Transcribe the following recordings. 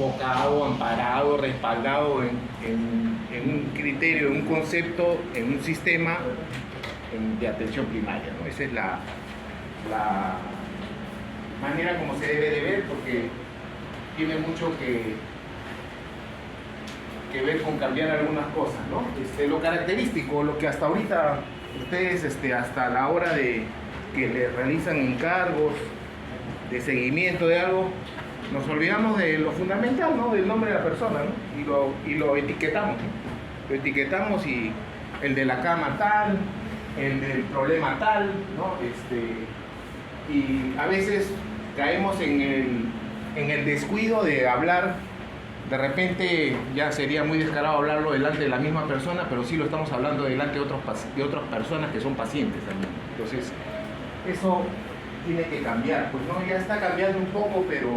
enfocado, amparado, respaldado en un criterio, en un concepto, en un sistema de atención primaria, ¿no? Esa es la manera como se debe de ver, porque tiene mucho que ver con cambiar algunas cosas, ¿no? Lo característico, lo que hasta ahorita ustedes, hasta la hora de que le realizan encargos de seguimiento de algo, nos olvidamos de lo fundamental, ¿no? Del nombre de la persona, ¿no? Y lo etiquetamos, ¿no? Lo etiquetamos, y el de la cama tal, el del problema tal, ¿no? Y a veces caemos en el descuido de hablar. De repente ya sería muy descarado hablarlo delante de la misma persona, pero sí lo estamos hablando delante de otras personas que son pacientes también. Entonces, eso tiene que cambiar. Pues no, ya está cambiando un poco, pero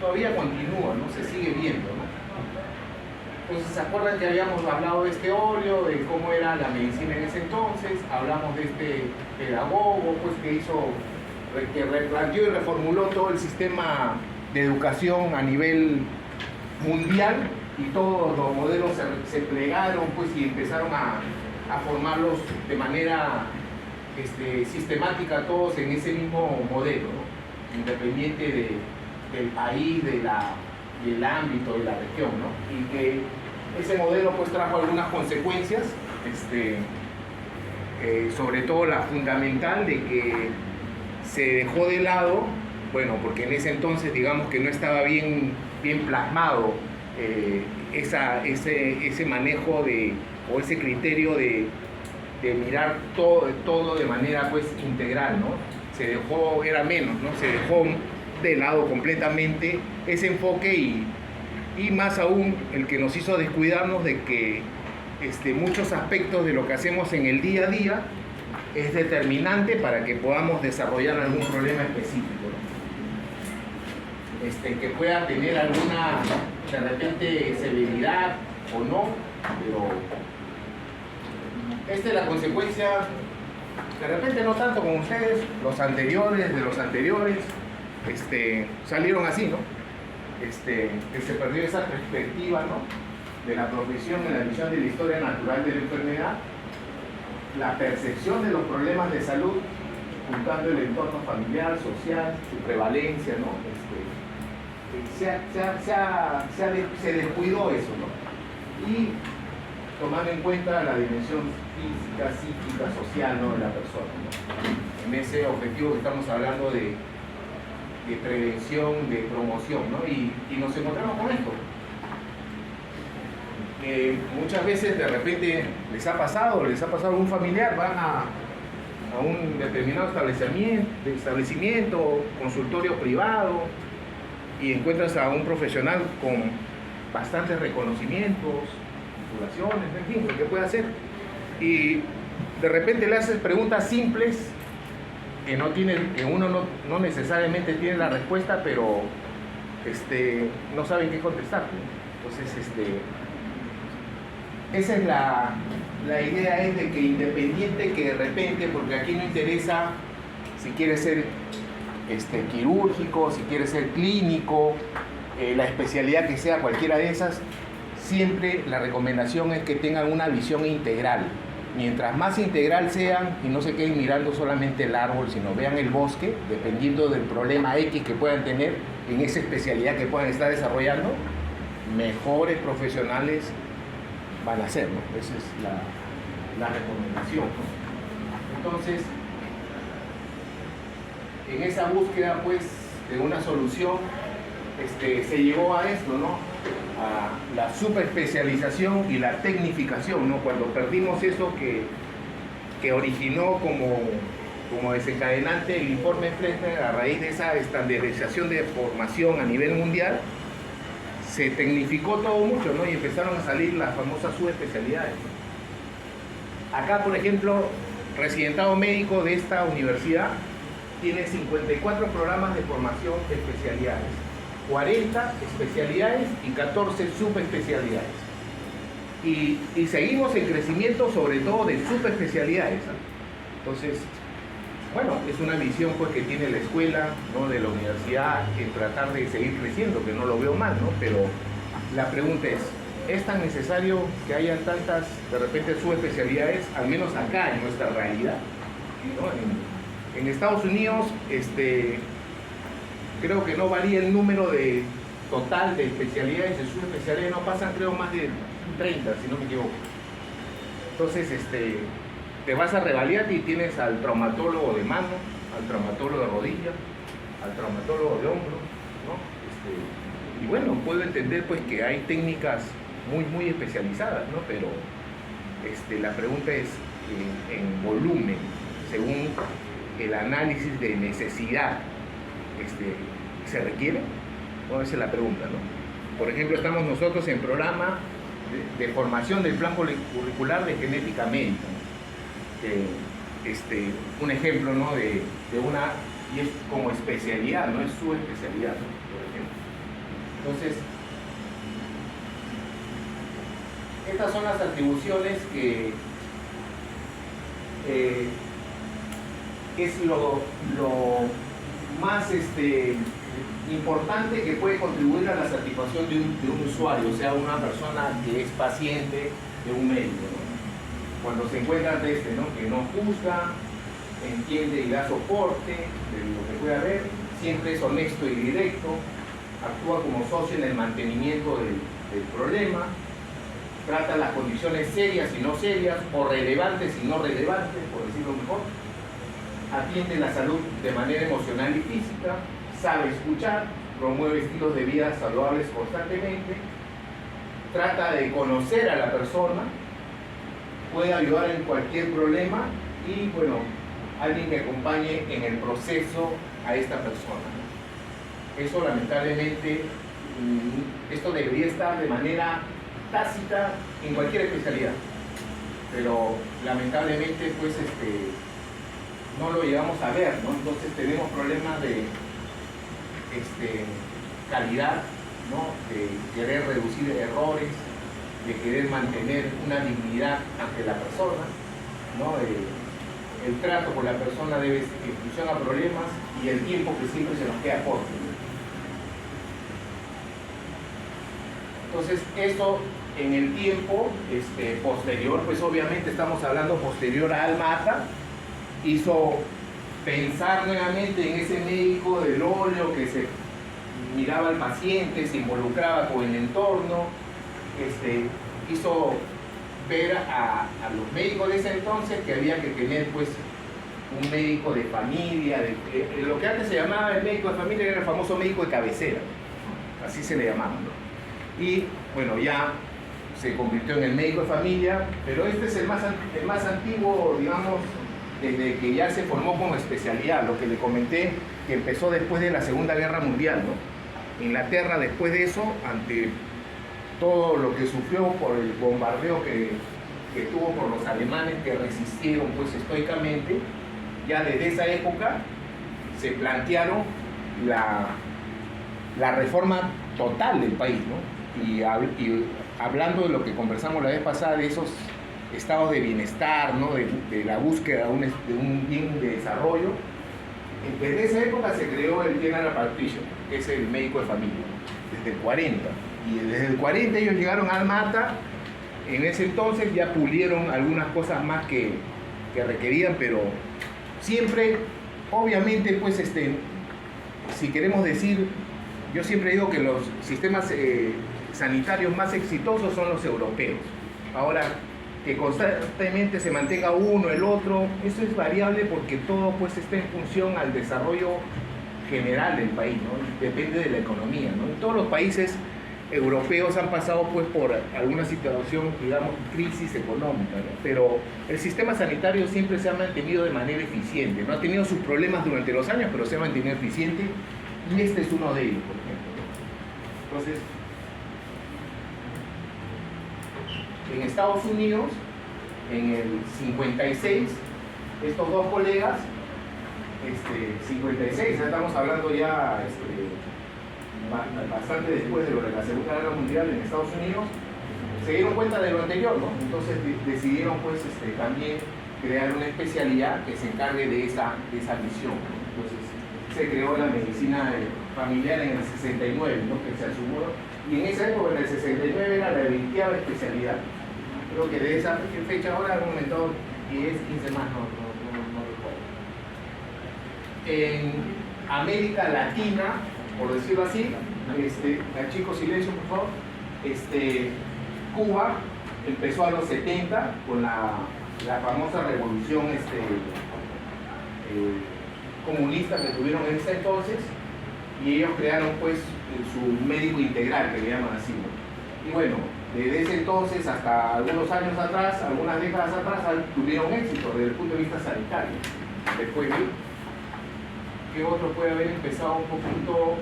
todavía continúa, ¿no? Se sigue viendo, ¿no? Entonces, ¿se acuerdan que habíamos hablado de este óleo, de cómo era la medicina en ese entonces? Hablamos de este pedagogo, pues, que replanteó y reformuló todo el sistema de educación a nivel mundial, y todos los modelos se plegaron, pues, y empezaron a formarlos de manera sistemática, todos en ese mismo modelo, ¿no? Independiente del país, del ámbito, de la región, ¿no? Y que ese modelo, pues, trajo algunas consecuencias, sobre todo la fundamental de que se dejó de lado, bueno, porque en ese entonces, digamos que no estaba bien plasmado ese manejo o ese criterio de mirar todo de manera, pues, integral, ¿no? Se dejó, era menos, ¿no? Se dejó de lado completamente ese enfoque, y más aún el que nos hizo descuidarnos de que muchos aspectos de lo que hacemos en el día a día es determinante para que podamos desarrollar algún problema específico, ¿no? Que pueda tener alguna, de repente, severidad o no, pero esta es la consecuencia, de repente no tanto como ustedes, los anteriores salieron así, ¿no? Que se perdió esa perspectiva, ¿no? De la profesión en la visión de la historia natural de la enfermedad, la percepción de los problemas de salud, juntando el entorno familiar, social, su prevalencia, ¿no? Se descuidó eso, ¿no? Y tomando en cuenta la dimensión física, psíquica, social, ¿no? De la persona, ¿no? En ese objetivo que estamos hablando de prevención, de promoción, ¿no? Y nos encontramos con esto. Muchas veces de repente les ha pasado a un familiar, van a un determinado establecimiento, consultorio privado, y encuentras a un profesional con bastantes reconocimientos, titulaciones, en fin, lo que puede hacer, y de repente le haces preguntas simples que uno no necesariamente tiene la respuesta, pero no saben qué contestar. Entonces, esa es la idea, es de que independiente que de repente, porque aquí no interesa si quiere ser quirúrgico, si quiere ser clínico, la especialidad que sea, cualquiera de esas, siempre la recomendación es que tengan una visión integral. Mientras más integral sean y no se queden mirando solamente el árbol, sino vean el bosque, dependiendo del problema X que puedan tener en esa especialidad que puedan estar desarrollando, mejores profesionales van a ser, ¿no? Esa es la recomendación, ¿no? Entonces, en esa búsqueda, pues, de una solución, se llegó a esto, ¿no? A la subespecialización y la tecnificación, ¿no? Cuando perdimos eso que originó como desencadenante el informe Fleschner, a raíz de esa estandarización de formación a nivel mundial, se tecnificó todo mucho, ¿no? Y empezaron a salir las famosas subespecialidades, ¿no? Acá, por ejemplo, residentado médico de esta universidad tiene 54 programas de formación de especialidades, 40 especialidades y 14 subespecialidades. Y seguimos en crecimiento, sobre todo de subespecialidades, ¿no? Entonces, bueno, es una visión pues que tiene la escuela, ¿no?, de la universidad, en tratar de seguir creciendo, que no lo veo mal, ¿no? Pero la pregunta es tan necesario que hayan tantas, de repente, subespecialidades, al menos acá en nuestra realidad, ¿no? En Estados Unidos, creo que no varía el número total de especialidades, de subespecialidades, no pasan creo más de 30, si no me equivoco. Entonces, te vas a Revalidate y tienes al traumatólogo de mano, al traumatólogo de rodilla, al traumatólogo de hombro, ¿no? Y bueno, puedo entender pues que hay técnicas muy especializadas, ¿no? Pero la pregunta es en volumen, según el análisis de necesidad, ¿se requiere? Bueno, esa es la pregunta, ¿no? Por ejemplo, estamos nosotros en programa de formación del plan curricular de genética médica, un ejemplo, ¿no?, de una, y es como especialidad, no es su especialidad, ¿no?, por ejemplo. Entonces, estas son las atribuciones que es lo más importante que puede contribuir a la satisfacción de un usuario, o sea, una persona que es paciente de un médico, ¿no? Cuando se encuentra ante ¿no?, que no juzga, entiende y da soporte de lo que puede haber, siempre es honesto y directo, actúa como socio en el mantenimiento del problema, trata las condiciones serias y no serias, o relevantes y no relevantes, por decirlo mejor, atiende la salud de manera emocional y física, sabe escuchar, promueve estilos de vida saludables constantemente, trata de conocer a la persona, puede ayudar en cualquier problema y, bueno, alguien que acompañe en el proceso a esta persona. Eso, lamentablemente, esto debería estar de manera tácita en cualquier especialidad, pero lamentablemente, pues, no lo llegamos a ver, ¿no? Entonces tenemos problemas de calidad, ¿no?, de querer reducir errores, de querer mantener una dignidad ante la persona, ¿no? El trato con la persona debe ser solución a problemas y el tiempo que siempre se nos queda corto. Entonces, eso en el tiempo posterior, pues obviamente estamos hablando posterior a Alma Ata, hizo pensar nuevamente en ese médico del óleo que se miraba al paciente, se involucraba con el entorno, hizo ver a los médicos de ese entonces que había que tener pues un médico de familia, lo que antes se llamaba el médico de familia era el famoso médico de cabecera, así se le llamaba, ¿no? Y bueno, ya se convirtió en el médico de familia, pero este es el más antiguo, digamos, desde que ya se formó como especialidad, lo que le comenté, que empezó después de la Segunda Guerra Mundial, ¿no? Inglaterra, después de eso, ante todo lo que sufrió por el bombardeo que tuvo por los alemanes, que resistieron pues estoicamente, ya desde esa época se plantearon la reforma total del país, ¿no? Y hablando de lo que conversamos la vez pasada, de esos estados de bienestar, ¿no?, de la búsqueda de un bien de desarrollo, desde esa época se creó el General Practitioner, que es el médico de familia, desde el 40. Y desde el 40 ellos llegaron a Alma Ata. En ese entonces ya pulieron algunas cosas más que requerían, pero siempre, obviamente, pues, si queremos decir, yo siempre digo que los sistemas sanitarios más exitosos son los europeos. Ahora, que constantemente se mantenga uno, el otro, eso es variable porque todo pues está en función al desarrollo general del país, ¿no? Depende de la economía, ¿no? En todos los países europeos han pasado pues por alguna situación, digamos, crisis económica, ¿no? Pero el sistema sanitario siempre se ha mantenido de manera eficiente, no ha tenido sus problemas durante los años, pero se ha mantenido eficiente, y este es uno de ellos, por ejemplo, ¿no? Entonces, en Estados Unidos, en el 56, estos dos colegas, 56, ya estamos hablando ya bastante después de lo de la Segunda Guerra Mundial en Estados Unidos, se dieron cuenta de lo anterior, ¿no? Entonces decidieron pues también crear una especialidad que se encargue de esa misión. Entonces, se creó la medicina familiar en el 69, ¿no? Que se asumió, y en esa época, en el 69, era la 20ª especialidad. Creo que de esa fecha ahora han aumentado 10, 15 más, no recuerdo. En América Latina, por decirlo así, chicos, silencio por favor, Cuba empezó a los 70 con la famosa revolución comunista que tuvieron en ese entonces, y ellos crearon pues su médico integral, que le llaman así, ¿no? Y bueno, desde ese entonces hasta algunos años atrás, algunas décadas atrás, tuvieron éxito desde el punto de vista sanitario. Después, ¿qué otro puede haber empezado un poquito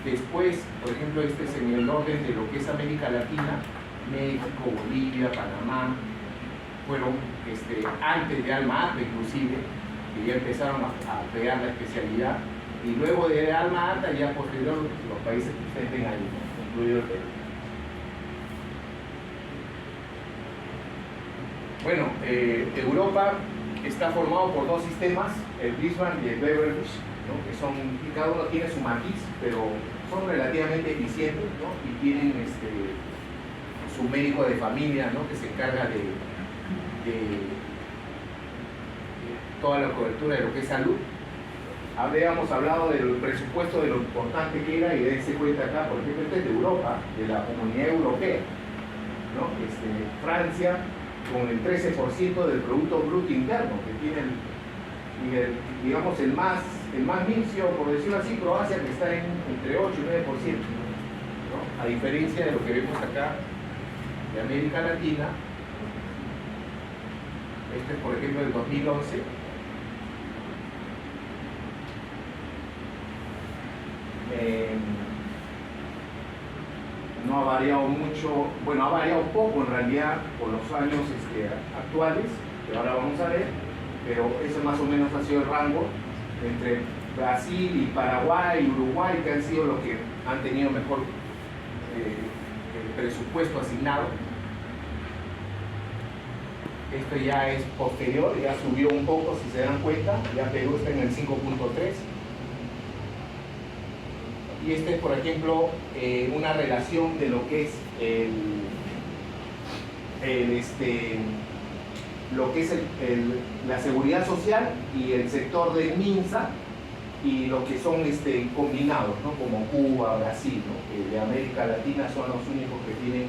después? Por ejemplo, este es en el orden de lo que es América Latina: México, Bolivia, Panamá, fueron antes de Alma Ata inclusive, que ya empezaron a crear la especialidad, y luego de Alma Ata ya posterior los países que ustedes ven ahí, ¿no? Incluido el Perú. Bueno, Europa está formado por dos sistemas, el Brisbane y el Beveridge, ¿no? Que son, cada uno tiene su matiz, pero son relativamente eficientes, ¿no? Y tienen su médico de familia, ¿no? Que se encarga de toda la cobertura de lo que es salud. Habíamos hablado del presupuesto, de lo importante que era, y dense cuenta acá, por ejemplo, este es de Europa, de la Comunidad Europea, ¿no? Francia, con el 13% del Producto Bruto Interno, que tiene digamos, el más mincio, por decirlo así. Croacia, que está entre 8 y 9%, ¿no? A diferencia de lo que vemos acá de América Latina. Este es, por ejemplo, del 2011. No ha variado mucho, bueno, ha variado poco en realidad por los años actuales, que ahora vamos a ver, pero ese más o menos ha sido el rango entre Brasil y Paraguay y Uruguay, que han sido los que han tenido mejor el presupuesto asignado. Esto ya es posterior, ya subió un poco, si se dan cuenta, ya Perú está en el 5.3. Y este es, por ejemplo, una relación de lo que es la seguridad social y el sector del MINSA, y lo que son combinados, ¿no? Como Cuba, Brasil, ¿no? Que de América Latina son los únicos que tienen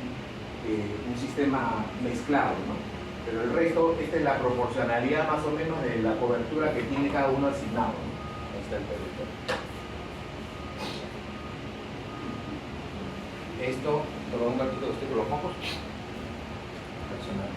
un sistema mezclado, ¿no? Pero el resto, esta es la proporcionalidad más o menos de la cobertura que tiene cada uno asignado, ¿no? Ahí está el territorio. Esto, perdón, un ratito que estoy con los mocos. Personal.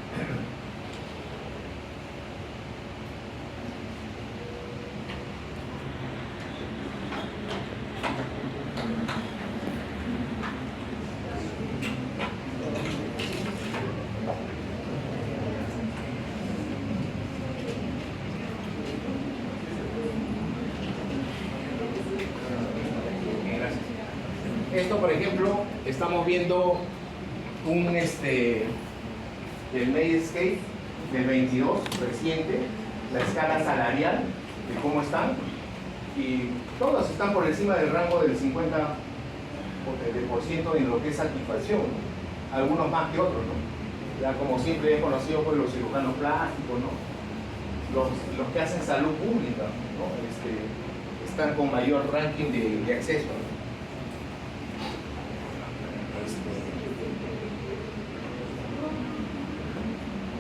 Esto, por ejemplo, estamos viendo un del Medscape del 22 reciente, la escala salarial de cómo están, y todos están por encima del rango del 50% en lo que es satisfacción, ¿no? Algunos más que otros, ¿no? Ya como siempre he conocido pues los cirujanos plásticos, ¿no? Los que hacen salud pública, ¿no? Están con mayor ranking de acceso, ¿no?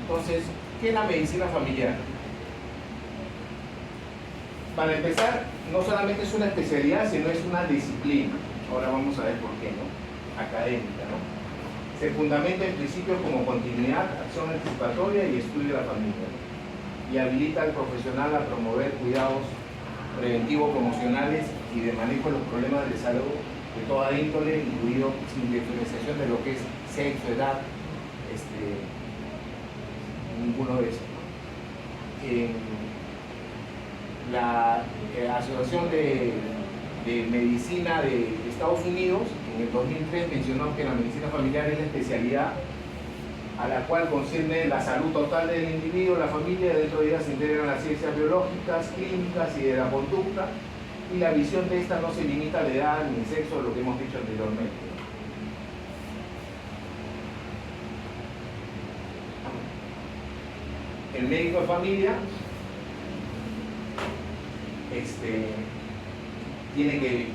Entonces, ¿qué es la medicina familiar? Para empezar, no solamente es una especialidad, sino es una disciplina. Ahora vamos a ver por qué, ¿no? Académica, ¿no? Se fundamenta en principios como continuidad, acción anticipatoria y estudio de la familia, ¿no? Y habilita al profesional a promover cuidados preventivos, promocionales y de manejo de los problemas de salud de toda índole, incluido sin diferenciación de lo que es sexo, edad, ninguno de esos. La Asociación de Medicina de Estados Unidos en el 2003 mencionó que la medicina familiar es la especialidad a la cual concierne la salud total del individuo, la familia. Dentro de ella se integran las ciencias biológicas, clínicas y de la conducta, y la visión de esta no se limita a la edad ni el sexo, lo que hemos dicho anteriormente. El médico de familia tiene que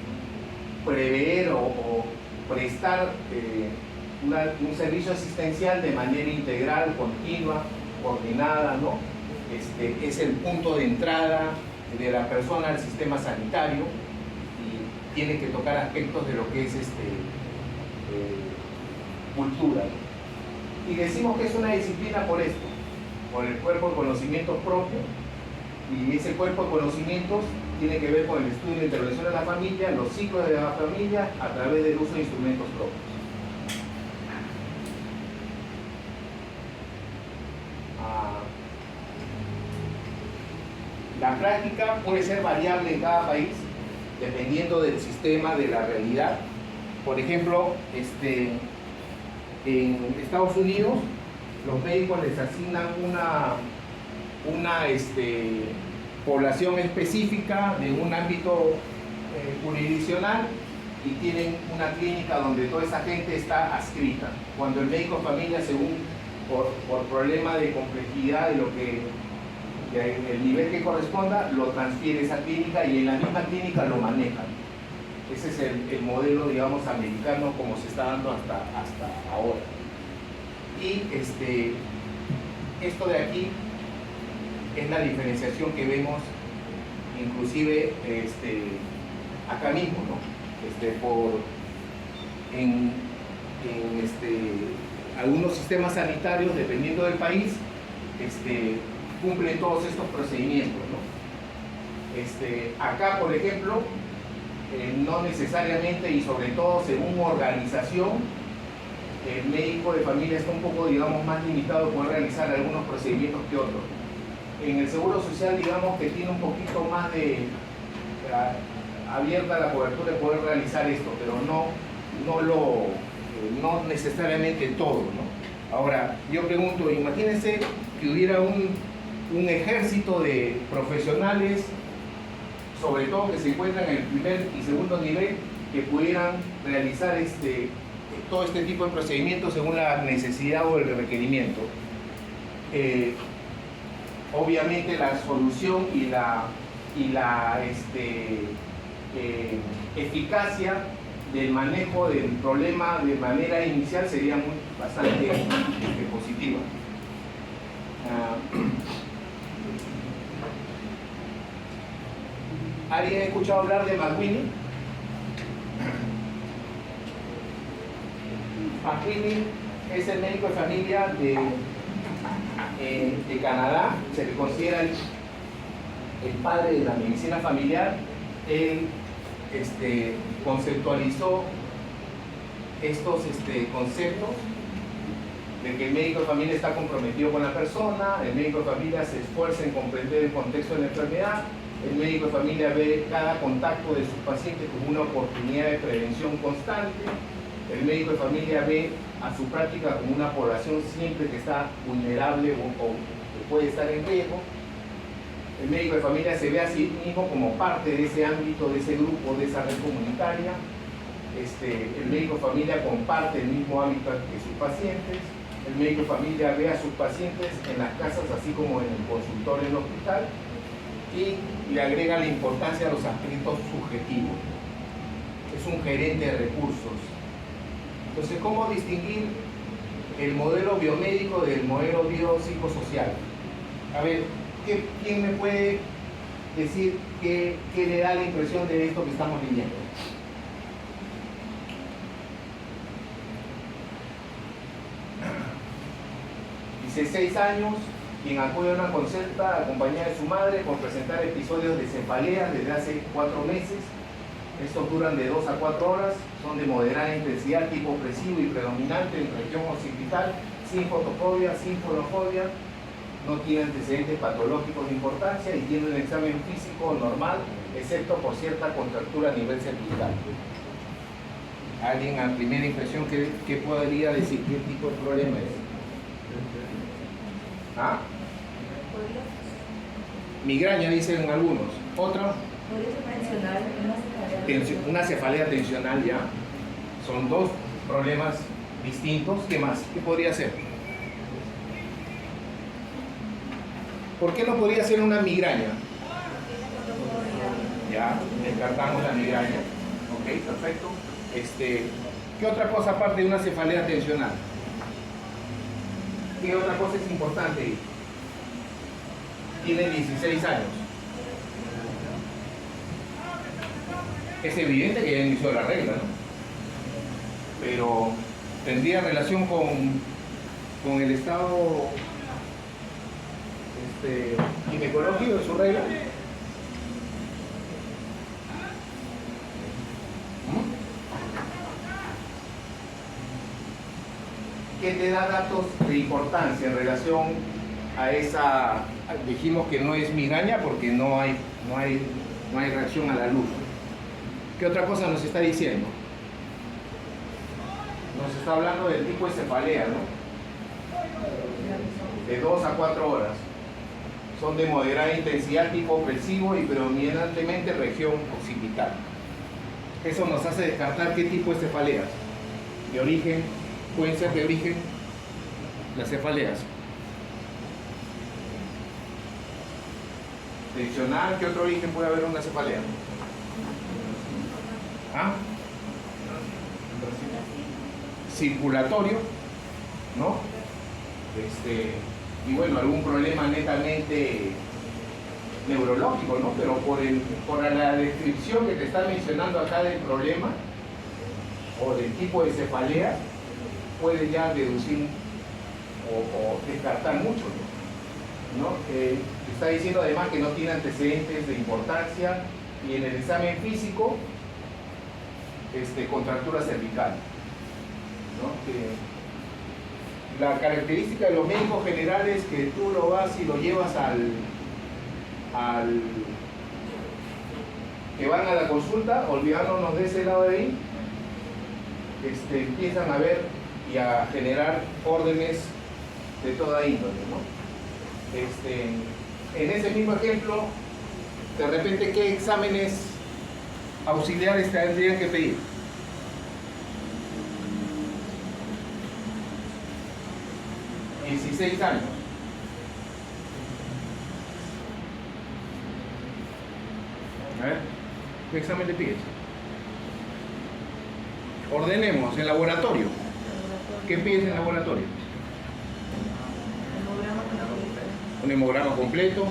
prever o prestar un servicio asistencial de manera integral, continua, coordinada, ¿no? Es el punto de entrada de la persona al sistema sanitario y tiene que tocar aspectos de lo que es cultura, ¿no? Y decimos que es una disciplina por esto, por el cuerpo de conocimientos propio, y ese cuerpo de conocimientos tiene que ver con el estudio de la intervención de la familia, los ciclos de la familia a través del uso de instrumentos propios. La práctica puede ser variable en cada país, dependiendo del sistema, de la realidad. Por ejemplo, en Estados Unidos, los médicos les asignan una población específica de un ámbito jurisdiccional y tienen una clínica donde toda esa gente está adscrita. Cuando el médico de familia, según por problema de complejidad de lo que el nivel que corresponda, lo transfiere a esa clínica y en la misma clínica lo manejan. Ese es el modelo, digamos, americano como se está dando hasta ahora. Y esto de aquí es la diferenciación que vemos inclusive acá mismo, ¿no? En algunos sistemas sanitarios, dependiendo del país, cumplen todos estos procedimientos, ¿no? Acá, por ejemplo, no necesariamente, y sobre todo según organización, el médico de familia está un poco, digamos, más limitado a poder realizar algunos procedimientos que otros. En el Seguro Social, digamos que tiene un poquito más de abierta la cobertura de poder realizar esto, pero no necesariamente todo, ¿no? Ahora, yo pregunto, imagínense que hubiera un ejército de profesionales, sobre todo que se encuentran en el primer y segundo nivel, que pudieran realizar todo este tipo de procedimientos según la necesidad o el requerimiento. Obviamente la solución y la eficacia del manejo del problema de manera inicial sería bastante positiva. ¿Alguien ha escuchado hablar de McWhinney? McWhinney es el médico de familia de Canadá, se le considera el padre de la medicina familiar. Él conceptualizó estos conceptos de que el médico de familia está comprometido con la persona, el médico de familia se esfuerza en comprender el contexto de la enfermedad, el médico de familia ve cada contacto de sus pacientes como una oportunidad de prevención constante, el médico de familia ve a su práctica como una población siempre que está vulnerable o que puede estar en riesgo. El médico de familia se ve a sí mismo como parte de ese ámbito, de ese grupo, de esa red comunitaria. El médico de familia comparte el mismo hábitat que sus pacientes. El médico de familia ve a sus pacientes en las casas, así como en el consultorio en el hospital, y le agrega la importancia a los aspectos subjetivos. Es un gerente de recursos. Entonces, ¿cómo distinguir el modelo biomédico del modelo biopsicosocial? A ver, ¿quién me puede decir qué le da la impresión de esto que estamos leyendo? Dice 6 años, quien acude a una consulta acompañada de su madre por presentar episodios de cefalea desde hace 4 meses. Estos duran de 2 a 4 horas, son de moderada intensidad, tipo opresivo y predominante en región occipital, sin fotofobia, sin fonofobia, no tiene antecedentes patológicos de importancia y tiene un examen físico normal, excepto por cierta contractura a nivel cervical. ¿Alguien a primera impresión qué podría decir? ¿Qué tipo de problema es? ¿Ah? Migraña, dicen algunos. ¿Otra? Una cefalea tensional, ya. Son dos problemas distintos. ¿Qué más? ¿Qué podría ser? ¿Por qué no podría ser una migraña? Ya, descartamos la migraña. Ok, perfecto. ¿Qué otra cosa aparte de una cefalea tensional? ¿Qué otra cosa es importante? Tiene 16 años. Es evidente que ya inició la regla, ¿no? Pero tendría relación con el estado ginecológico de su regla. ¿Qué te da datos de importancia en relación a esa? Dijimos que no es migraña porque no hay reacción a la luz. ¿Qué otra cosa nos está diciendo? Nos está hablando del tipo de cefalea, ¿no? De 2 a 4 horas. Son de moderada intensidad, tipo opresivo y predominantemente región occipital. Eso nos hace descartar qué tipo de cefaleas. De origen, pueden ser de origen las cefaleas. Tensional, ¿qué otro origen puede haber una cefalea? ¿Ah? Circulatorio, ¿no? Y bueno, algún problema netamente neurológico, ¿no? Pero por la descripción que te está mencionando acá del problema o del tipo de cefalea, puedes ya deducir o descartar mucho, ¿no? Está diciendo además que no tiene antecedentes de importancia y en el examen físico contractura cervical, ¿no? La característica de los médicos generales que tú lo vas y lo llevas que van a la consulta, olvidándonos de ese lado de ahí, empiezan a ver y a generar órdenes de toda índole, ¿no? En ese mismo ejemplo, de repente, ¿qué exámenes auxiliares tendrían que pedir? ¿16 años? A ver, ¿qué examen le pides? Ordenemos, en laboratorio. ¿Qué pides en laboratorio? Un hemograma completo.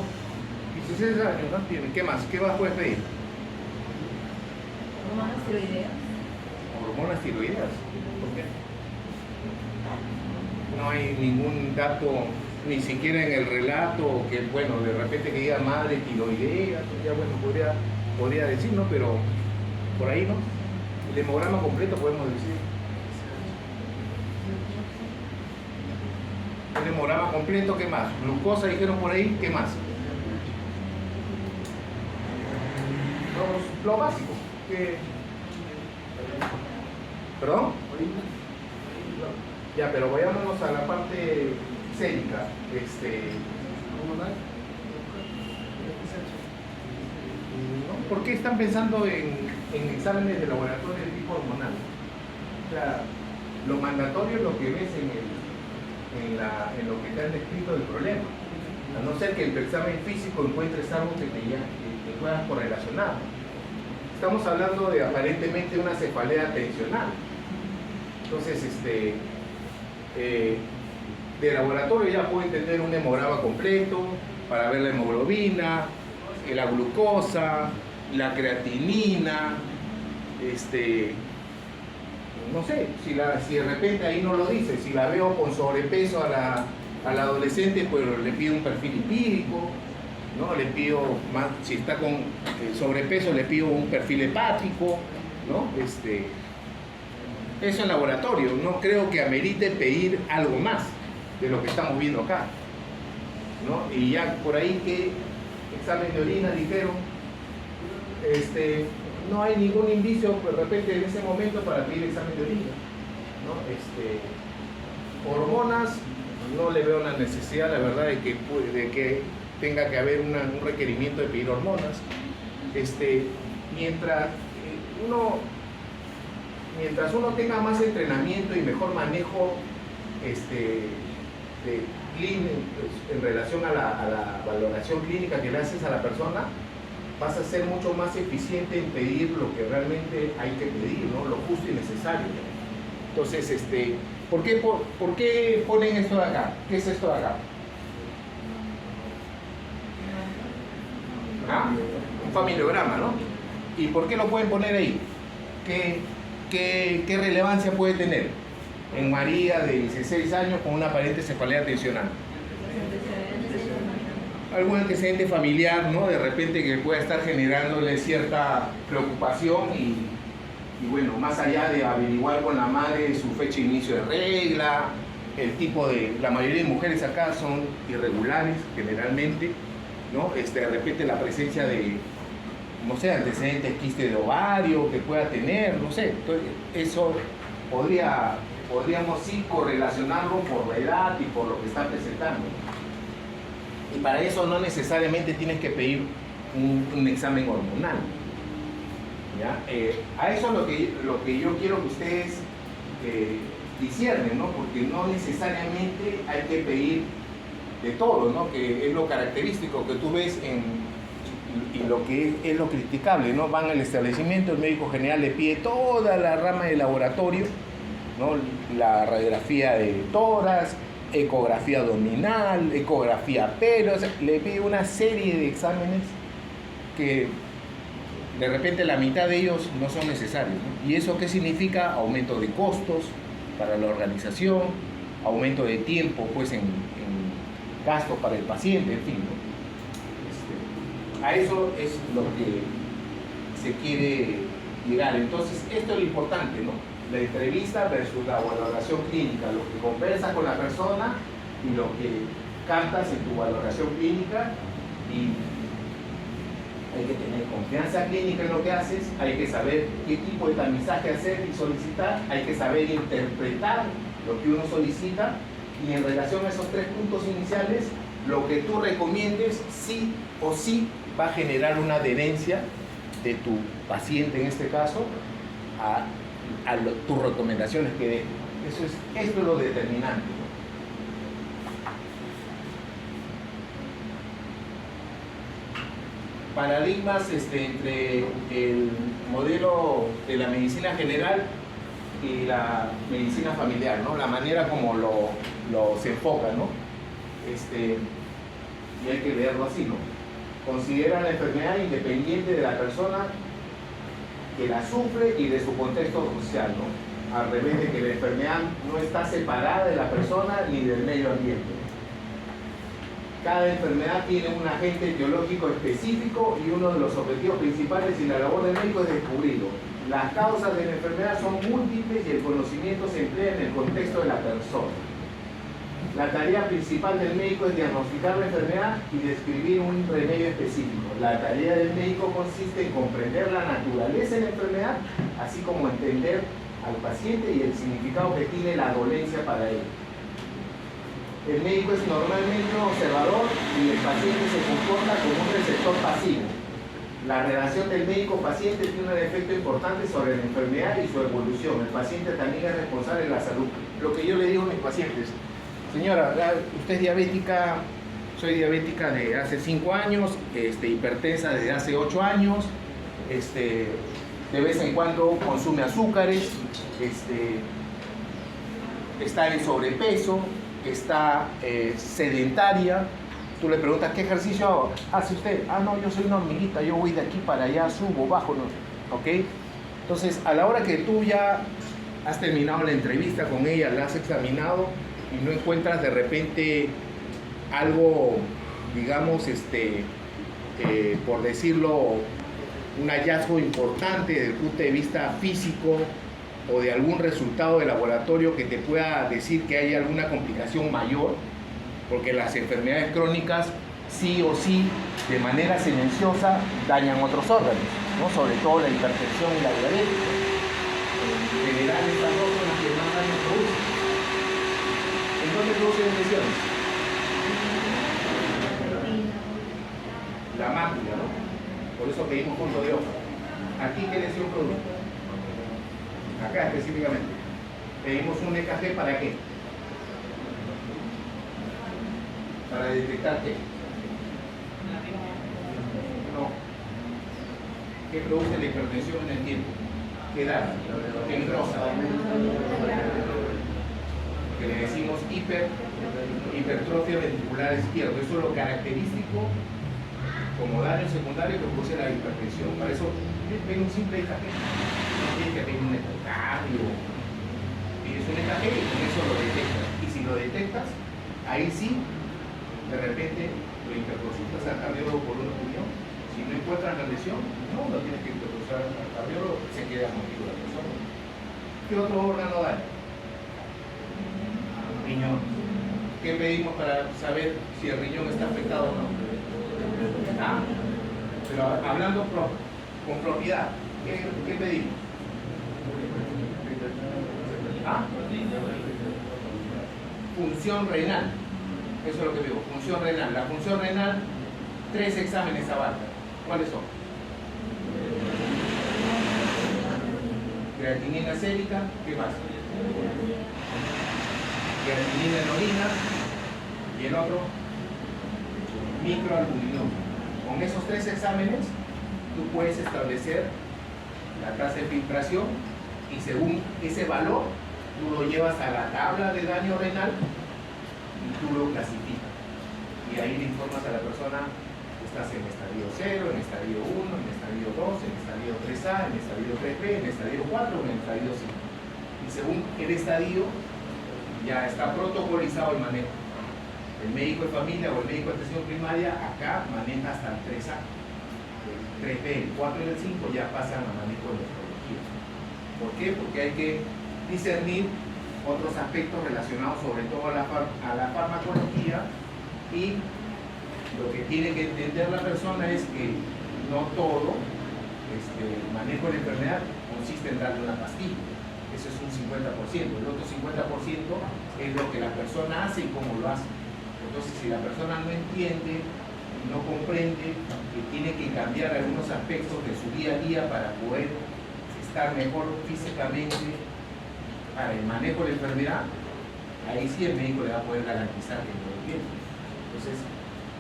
16 años, ¿no? ¿Qué más? ¿Qué más puedes pedir? Hormonas tiroideas. Hormonas tiroideas. ¿Por qué? No hay ningún dato, ni siquiera en el relato, que bueno, de repente que diga madre tiroidea, ya bueno, podría decir, ¿no? Pero por ahí, ¿no? El hemograma completo podemos decir. El hemograma completo, ¿qué más? Glucosa dijeron por ahí, ¿qué más? Lo básico. ¿Perdón? Ya, pero vayámonos a la parte sérica. ¿No? ¿Por qué están pensando en exámenes de laboratorio de tipo hormonal? O sea, lo mandatorio es lo que ves en lo que te han descrito del problema. A no ser que en tu examen físico encuentres algo que te puedas correlacionar. Estamos hablando de aparentemente una cefalea tensional. Entonces, de laboratorio ya pueden tener un hemograma completo para ver la hemoglobina, la glucosa, la creatinina, no sé, si de repente ahí no lo dice, si la veo con sobrepeso a la adolescente, pues le pido un perfil lipídico, ¿no? Le pido más, si está con sobrepeso, le pido un perfil hepático, ¿no? Eso en laboratorio, no creo que amerite pedir algo más de lo que estamos viendo acá, ¿no? Y ya por ahí, ¿qué examen de orina dijeron? No hay ningún indicio, de repente, en ese momento para pedir examen de orina, ¿no? hormonas, no le veo la necesidad, la verdad, de que tenga que haber un requerimiento de pedir hormonas. Mientras uno tenga más entrenamiento y mejor manejo en relación a la valoración clínica que le haces a la persona, vas a ser mucho más eficiente en pedir lo que realmente hay que pedir, ¿no? Lo justo y necesario. Entonces, ¿por qué ponen esto de acá? ¿Qué es esto de acá? ¿Ah? Un familiograma, ¿no? ¿Y por qué lo pueden poner ahí? ¿Qué relevancia puede tener en María de 16 años con una aparente cefalea tensional? Algún antecedente familiar, ¿no? De repente que pueda estar generándole cierta preocupación y bueno, más allá de averiguar con la madre su fecha de inicio de regla, el tipo la mayoría de mujeres acá son irregulares generalmente, ¿no? De repente la presencia de, no sé, antecedentes quiste de ovario que pueda tener, no sé. Entonces, eso podríamos sí correlacionarlo por la edad y por lo que está presentando. Y para eso no necesariamente tienes que pedir un examen hormonal, ¿ya? A eso es lo que yo quiero que ustedes disciernen, ¿no? Porque no necesariamente hay que pedir de todo, ¿no? Que es lo característico que tú ves y lo que es lo criticable, ¿no? Van al establecimiento, el médico general le pide toda la rama de laboratorio, ¿no? La radiografía de tórax, ecografía abdominal, ecografía pelo, o sea, le pide una serie de exámenes que de repente la mitad de ellos no son necesarios, ¿no? ¿Y eso qué significa? Aumento de costos para la organización, aumento de tiempo pues en gastos para el paciente, en fin, ¿no? A eso es lo que se quiere llegar. Entonces, esto es lo importante, ¿no? La entrevista versus la valoración clínica, lo que conversas con la persona y lo que captas en tu valoración clínica, y hay que tener confianza clínica en lo que haces, hay que saber qué tipo de tamizaje hacer y solicitar, hay que saber interpretar lo que uno solicita, y en relación a esos 3 puntos iniciales, lo que tú recomiendes sí o sí va a generar una adherencia de tu paciente, en este caso, a tus recomendaciones que dé. Esto es lo determinante, ¿no? Paradigmas entre el modelo de la medicina general y la medicina familiar, ¿no? La manera como se enfoca, ¿no? Y hay que leerlo así, ¿no? Considera la enfermedad independiente de la persona que la sufre y de su contexto social, ¿no? Al revés de que la enfermedad no está separada de la persona ni del medio ambiente. Cada enfermedad tiene un agente etiológico específico y uno de los objetivos principales y la labor del médico es descubrirlo. Las causas de la enfermedad son múltiples y el conocimiento se emplea en el contexto de la persona. La tarea principal del médico es diagnosticar la enfermedad y describir un remedio específico. La tarea del médico consiste en comprender la naturaleza de la enfermedad, así como entender al paciente y el significado que tiene la dolencia para él. El médico es normalmente un observador y el paciente se comporta como un receptor pasivo. La relación del médico-paciente tiene un efecto importante sobre la enfermedad y su evolución. El paciente también es responsable de la salud. Lo que yo le digo a mis pacientes: señora, usted es diabética, soy diabética de hace 5 años, hipertensa desde hace 8 años, de vez en cuando consume azúcares, está en sobrepeso, está sedentaria. Tú le preguntas qué ejercicio hace usted. Ah, no, yo soy una hormiguita, yo voy de aquí para allá, subo, bajo, ¿no? ¿Ok? Entonces, a la hora que tú ya has terminado la entrevista con ella, la has examinado y no encuentras de repente algo, digamos, por decirlo, un hallazgo importante desde el punto de vista físico o de algún resultado de laboratorio que te pueda decir que hay alguna complicación mayor, porque las enfermedades crónicas sí o sí, de manera silenciosa, dañan otros órganos, ¿no? Sobre todo la hipertensión y la diabetes. En general, estas dos son las que más daño producen. lesiones? La mácula, ¿no? Por eso pedimos fondo de hoja. ¿Aquí qué lesión produce? Acá específicamente. Pedimos un EKG ¿para qué? Para detectar qué. No. ¿Qué produce la hipertensión en el tiempo? ¿Qué edad? ¿Qué engrosa? Que le decimos hipertrofia ventricular izquierda. Eso es lo característico como daño secundario que produce la hipertensión. Para eso ven un simple EKG. No tiene que pedir un ecocardio. Pides un EKG y con eso lo detectas. Y si lo detectas, ahí sí, de repente lo interconsultas al cardiólogo por una opinión. Si no encuentran la lesión, no tienes que interconsultar al cardiólogo, se queda contigo la persona. ¿Qué otro órgano daña? Riñón. ¿Qué pedimos para saber si el riñón está afectado o no? ¿Ah? Pero hablando con propiedad, ¿qué pedimos? ¿Ah? Función renal. Eso es lo que digo, función renal. La función renal, 3 exámenes abarca. ¿Cuáles son? Creatinina sérica, ¿qué más? Creatinina en orina y el otro, microalbuminómetro. Con esos 3 exámenes, tú puedes establecer la tasa de filtración y según ese valor, tú lo llevas a la tabla de daño renal y tú lo clasificas. Y ahí le informas a la persona que estás en estadio 0, en estadio 1, en estadio 2, en estadio 3A, en estadio 3B, en estadio 4 o en estadio 5. Y según el estadio, ya está protocolizado el manejo. El médico de familia o el médico de atención primaria acá maneja hasta el 3A. El 3B, el 4 y el 5 ya pasan a manejo de nefrología. ¿Por qué? Porque hay que discernir otros aspectos relacionados sobre todo a la farmacología, y lo que tiene que entender la persona es que no todo el manejo de la enfermedad consiste en darle una pastilla. Eso es un 50%. El otro 50% es lo que la persona hace y cómo lo hace. Entonces, si la persona no entiende, no comprende que tiene que cambiar algunos aspectos de su día a día para poder estar mejor físicamente para el manejo de la enfermedad, ahí sí el médico le va a poder garantizar que todo bien. Entonces,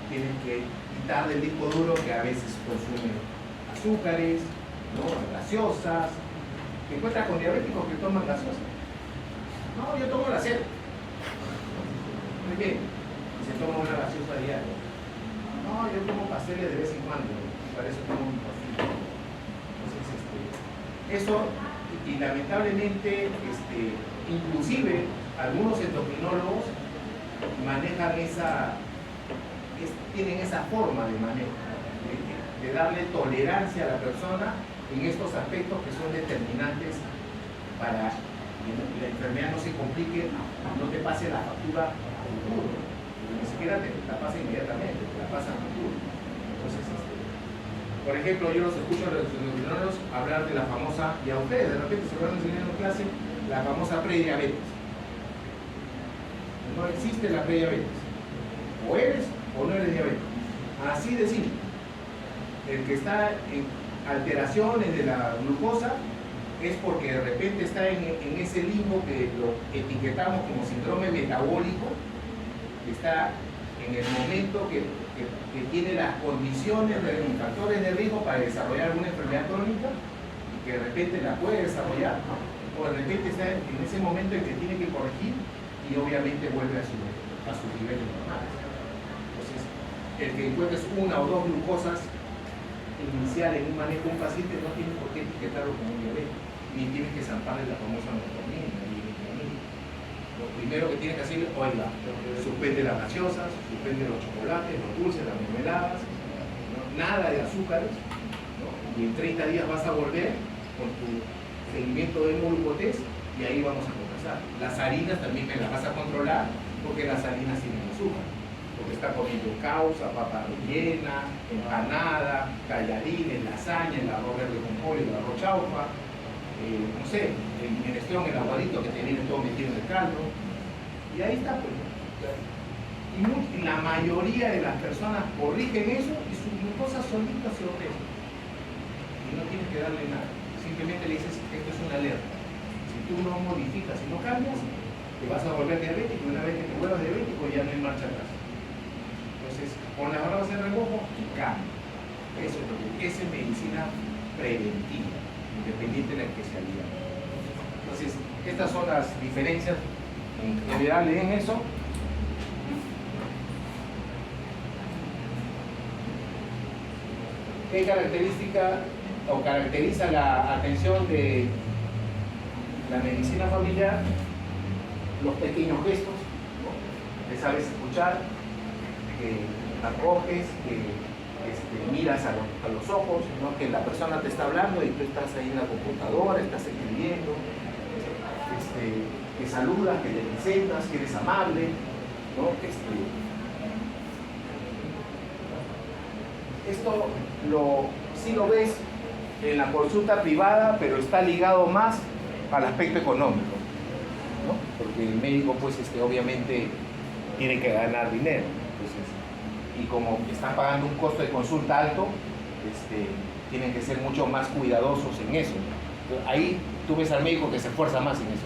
tienen que quitar del disco duro que a veces consume azúcares, ¿no? Gaseosas. ¿Te encuentras con diabéticos que toman gaseosas? No, yo tomo la sed. Muy bien. Y se toma una gaseosa diaria. No, yo tomo pasteles de vez en cuando. Y para eso tomo un pastel. Entonces, eso, y lamentablemente, inclusive algunos endocrinólogos manejan tienen esa forma de manejo, de darle tolerancia a la persona en estos aspectos que son determinantes para que la enfermedad no se complique, no te pase la factura a futuro, ni siquiera te la pasa inmediatamente, te la pasa a futuro. Entonces, por ejemplo, yo los escucho a los endocrinólogos hablar de la famosa, y a ustedes de repente se van enseñando en clase, la famosa prediabetes. No existe la prediabetes. O eres o no eres diabético. Así de simple. El que está en alteraciones de la glucosa es porque de repente está en ese limbo que lo etiquetamos como síndrome metabólico, que está en el momento que tiene las condiciones y factores de riesgo para desarrollar alguna enfermedad crónica y que de repente la puede desarrollar, o de repente está en ese momento en que tiene que corregir y obviamente vuelve a sus niveles normales. Entonces, el que encuentres una o dos glucosas iniciales en un manejo de un paciente no tiene por qué etiquetarlo como un diabético, ni tienes que zamparle la famosa metformina. Lo primero que tienes que hacer es, oiga, suspende las gaseosas, suspende los chocolates, los dulces, las mermeladas, ¿no? Nada de azúcares, ¿no? Y en 30 días vas a volver con tu seguimiento de hemoglucotest y ahí vamos a conversar. Las harinas también me las vas a controlar porque las harinas tienen azúcar, porque está comiendo causa, papa rellena, empanada, tallarines, lasaña, el arroz verde con pollo, el arroz chaufa, no sé, el minestrón, el aguadito que te viene todo metido en el caldo, y ahí está, pues. y la mayoría de las personas corrigen eso y su glucosa solita se ordena. Y no tienes que darle nada. Simplemente le dices, esto es una alerta. Si tú no modificas y no cambias, te vas a volver diabético. Y una vez que te vuelvas diabético ya no hay marcha atrás. Entonces, pon las barbas en remojo y cambia. Eso es lo que es medicina preventiva, independiente de la especialidad. Entonces, estas son las diferencias en general en eso. ¿Qué característica o caracteriza la atención de la medicina familiar? Los pequeños gestos, ¿no? Que sabes escuchar, que acoges, que miras a los ojos, ¿no? Que la persona te está hablando y tú estás ahí en la computadora, estás escribiendo, que saludas, que te presentas, que eres amable, ¿no? Esto sí lo ves en la consulta privada, pero está ligado más al aspecto económico, ¿no? Porque el médico, pues, obviamente tiene que ganar dinero. Entonces, y como están pagando un costo de consulta alto, tienen que ser mucho más cuidadosos en eso. Entonces, ahí tú ves al médico que se esfuerza más en eso.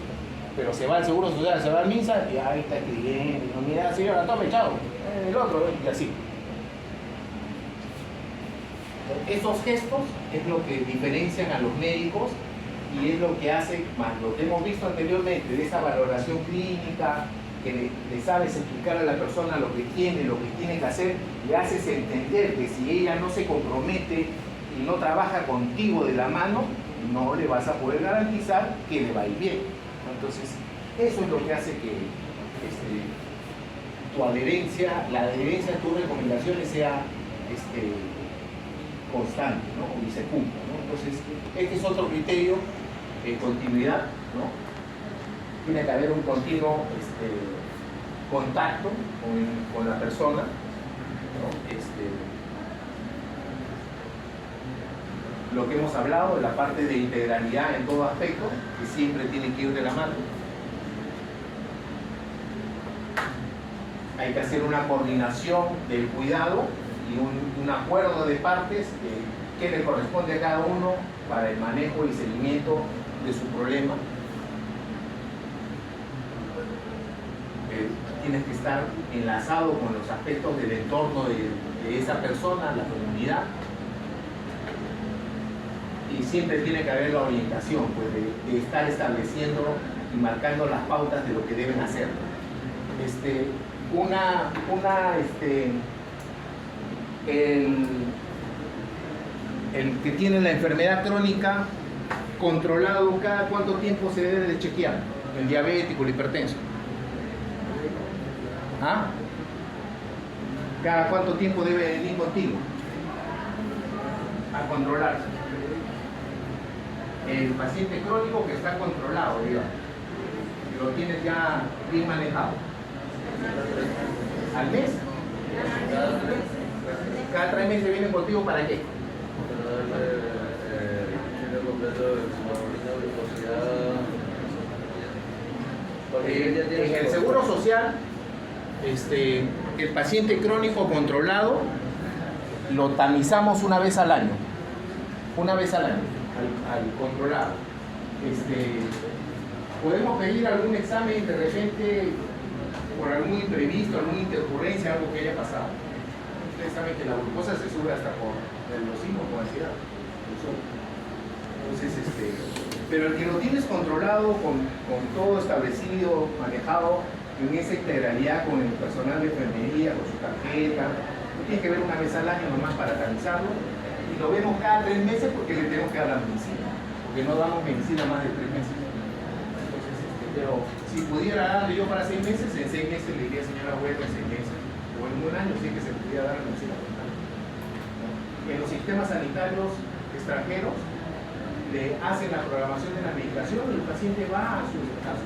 Pero se va al Seguro Social, se va al MINSA y ahí está escribiendo, no, mira, señora, tome, chao, el otro, y así. Esos gestos es lo que diferencian a los médicos y es lo que hace, más lo que hemos visto anteriormente, de esa valoración clínica, que le sabes explicar a la persona lo que tiene que hacer, le haces entender que si ella no se compromete y no trabaja contigo de la mano, no le vas a poder garantizar que le va a ir bien. Entonces, eso es lo que hace que tu adherencia, la adherencia a tus recomendaciones sea constante, ¿no? Y se cumpla, ¿no? Entonces, este es otro criterio, continuidad, ¿no? Tiene que haber un continuo contacto con la persona, ¿no? Lo que hemos hablado de la parte de integralidad en todo aspecto, que siempre tiene que ir de la mano. Hay que hacer una coordinación del cuidado y un acuerdo de partes que le corresponde a cada uno para el manejo y seguimiento de su problema. Tienes que estar enlazado con los aspectos del entorno de esa persona, la comunidad. Y siempre tiene que haber la orientación, pues, de estar estableciendo y marcando las pautas de lo que deben hacer. El que tiene la enfermedad crónica controlado, ¿cada cuánto tiempo se debe de chequear? El diabético, el hipertenso. ¿Ah? ¿Cada cuánto tiempo debe venir contigo a controlarse? El paciente crónico que está controlado, digamos, que lo tienes ya bien manejado. ¿Al mes? Cada 3 meses vienen contigo, ¿para qué? En el Seguro Social, el paciente crónico controlado lo tamizamos una vez al año. Una vez al año, al controlado. Podemos pedir algún examen de repente por algún imprevisto, alguna intercurrencia, algo que haya pasado. Ustedes saben que la glucosa se sube hasta por nerviosismo, con ansiedad. Entonces, pero el que lo tienes controlado, con todo establecido, manejado, en esa integralidad con el personal de enfermería, con su tarjeta, lo tienes que ver una vez al año nomás para tamizarlo, y lo vemos cada 3 meses porque le tenemos que dar la medicina, porque no damos medicina más de 3 meses. Entonces, pero si pudiera darle yo para 6 meses, en 6 meses le diría, señora Huerta, en 6 meses, o en un año sí que se pudiera dar la medicina total. En los sistemas sanitarios extranjeros le hacen la programación de la medicación y el paciente va a su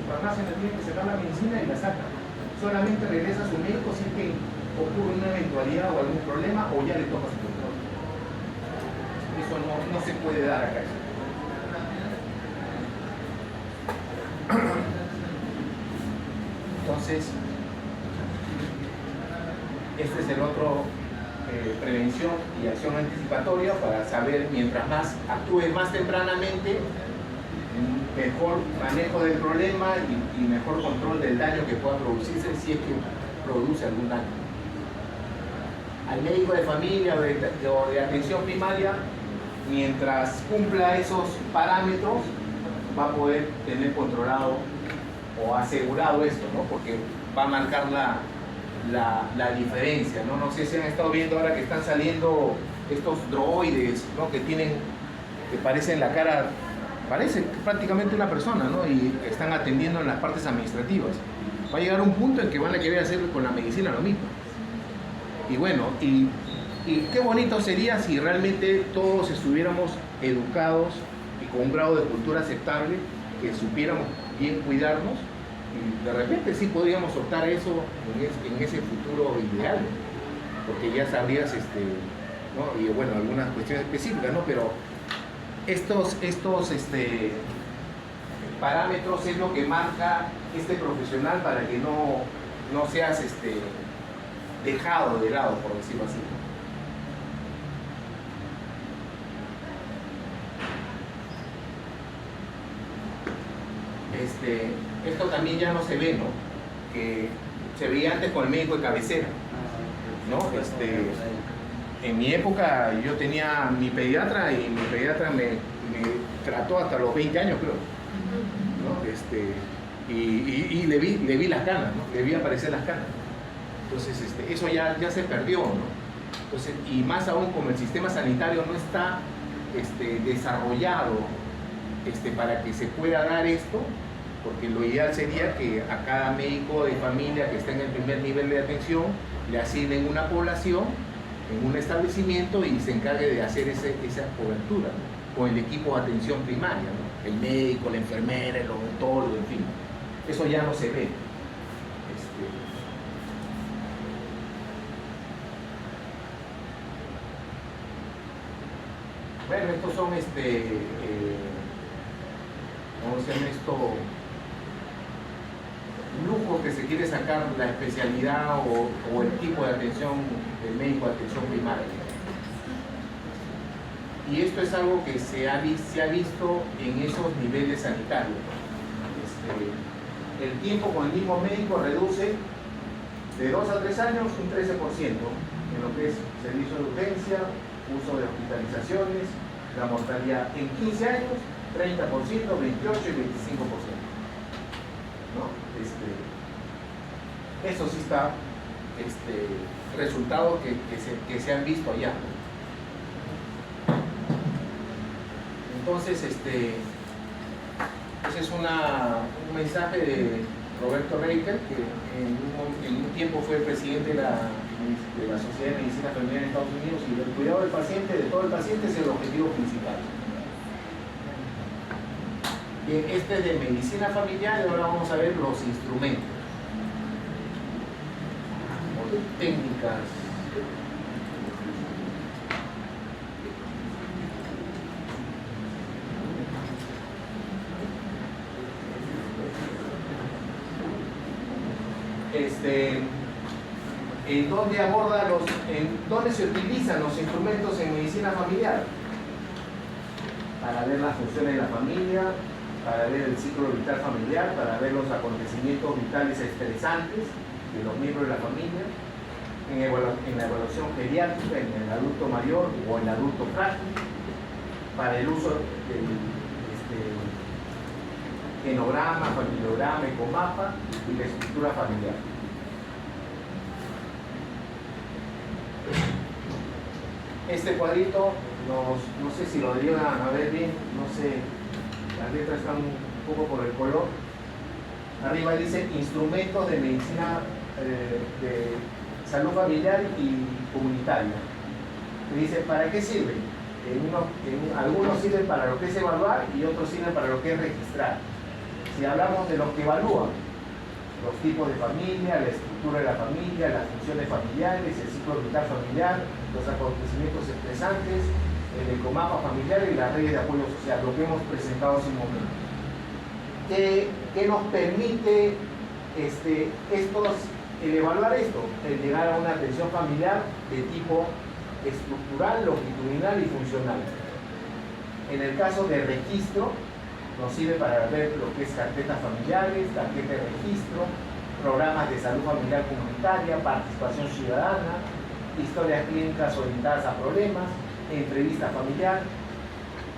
farmacia, le tiene que sacar la medicina y la saca. Solamente regresa a su médico si es que ocurre una eventualidad o algún problema o ya le toca su control. Eso no se puede dar acá. Entonces, Este es el otro, prevención y acción anticipatoria, para saber, mientras más actúe más tempranamente, mejor manejo del problema y mejor control del daño que pueda producirse, si es que produce algún daño. Al médico de familia o de atención primaria, mientras cumpla esos parámetros, va a poder tener controlado o asegurado esto, ¿no? Porque va a marcar la diferencia, ¿no? No sé si han estado viendo ahora que están saliendo estos droides, ¿no? Que parecen la cara, parece prácticamente una persona, ¿no? Y están atendiendo en las partes administrativas. Va a llegar un punto en que van a querer hacer con la medicina lo mismo. Y bueno, y qué bonito sería si realmente todos estuviéramos educados y con un grado de cultura aceptable, que supiéramos bien cuidarnos, y de repente sí podríamos optar a eso en ese futuro ideal, porque ya sabrías, ¿no? Y bueno, algunas cuestiones específicas, ¿no? Pero estos parámetros es lo que marca este profesional para que no seas dejado de lado, por decirlo así. Esto también ya no se ve, ¿no? Que se veía antes con el médico de cabecera, ¿no? En mi época yo tenía mi pediatra, y mi pediatra me trató hasta los 20 años, creo, ¿no? Y le vi las canas, ¿no? Le vi aparecer las canas. Entonces, eso ya se perdió, ¿no? Entonces, y más aún como el sistema sanitario no está desarrollado para que se pueda dar esto, porque lo ideal sería que a cada médico de familia que esté en el primer nivel de atención le asignen una población en un establecimiento y se encargue de hacer esa cobertura, ¿no? Con el equipo de atención primaria, ¿no? El médico, la enfermera, el odontólogo, en fin. Eso ya no se ve. Bueno, estos son ¿cómo se llama esto? Lujo que se quiere sacar la especialidad o el tipo de atención del médico de atención primaria. Y esto es algo que se ha visto en esos niveles sanitarios. El tiempo con el mismo médico reduce de 2 a 3 años un 13% en lo que es servicio de urgencia, uso de hospitalizaciones, la mortalidad en 15 años, 30%, 28 y 25%. ¿No? Eso sí está, resultados que se han visto allá. Entonces, ese es un mensaje de Roberto Reicher, que en un tiempo fue presidente de la Sociedad de Medicina Familiar en Estados Unidos, y el cuidado del paciente, de todo el paciente, es el objetivo principal. Bien, este es de medicina familiar, y ahora vamos a ver los instrumentos o de técnicas. ¿Dónde se utilizan los instrumentos en medicina familiar? Para ver las funciones de la familia, para ver el ciclo vital familiar, para ver los acontecimientos vitales estresantes de los miembros de la familia, en la evaluación pediátrica, en el adulto mayor o en el adulto frágil, para el uso del genograma, familiograma, ecomapa y la estructura familiar. Este cuadrito, no sé si lo deberían a ver bien, no sé, las letras están un poco por el color. Arriba dice instrumentos de medicina de salud familiar y comunitaria. Y dice, ¿para qué sirven? Algunos sirven para lo que es evaluar y otros sirven para lo que es registrar. Si hablamos de los que evalúan, los tipos de familia, la estructura de la familia, las funciones familiares, el ciclo vital familiar, los acontecimientos estresantes, el ecomapa familiar y las redes de apoyo social, lo que hemos presentado hace un momento. ¿Qué nos permite el evaluar esto, el llegar a una atención familiar de tipo estructural, longitudinal y funcional. En el caso de registro, nos sirve para ver lo que es carpetas familiares, tarjeta de registro, programas de salud familiar comunitaria, participación ciudadana, historias clínicas orientadas a problemas, entrevista familiar.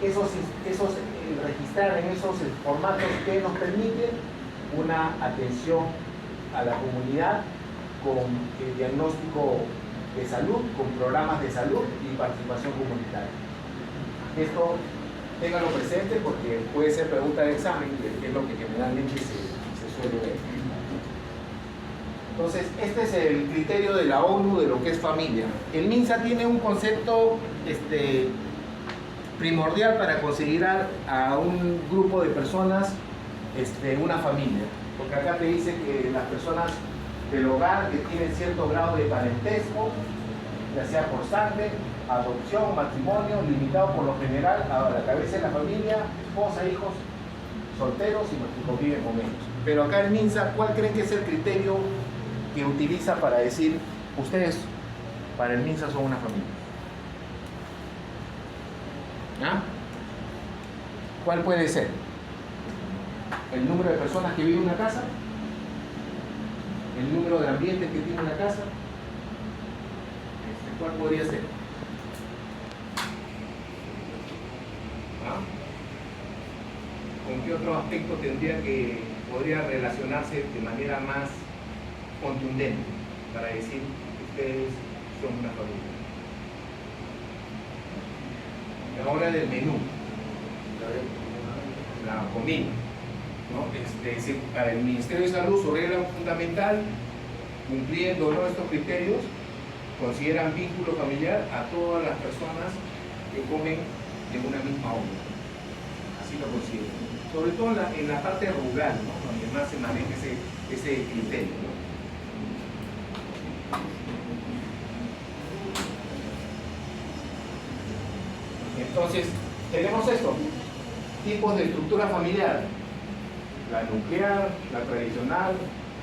Registrar en esos formatos que nos permiten una atención a la comunidad con diagnóstico de salud, con programas de salud y participación comunitaria. Esto téngalo presente porque puede ser pregunta de examen, que es lo que generalmente se suele ver. Entonces, este es el criterio de la ONU de lo que es familia. El MINSA tiene un concepto primordial para considerar a un grupo de personas una familia. Porque acá te dice que las personas del hogar que tienen cierto grado de parentesco, ya sea por sangre, adopción, matrimonio, limitado por lo general a la cabeza de la familia, esposa, hijos, solteros y los que conviven con ellos. Pero acá en MINSA, ¿cuál creen que es el criterio que utiliza para decir, ustedes para el MINSA son una familia? ¿Ah? ¿Cuál puede ser? ¿El número de personas que viven en una casa? ¿El número de ambientes que tiene una casa? ¿Cuál podría ser? ¿Ah? ¿Con qué otro aspecto podría relacionarse de manera más contundente para decir que ustedes son una familia? Ahora del menú, la comida, ¿no? Para el Ministerio de Salud, su regla fundamental, cumpliendo estos criterios, consideran vínculo familiar a todas las personas que comen de una misma obra. Así lo consideran. Sobre todo en la parte rural, ¿no? Donde más se maneja ese criterio, ¿no? Entonces, tenemos esto, tipos de estructura familiar, la nuclear, la tradicional,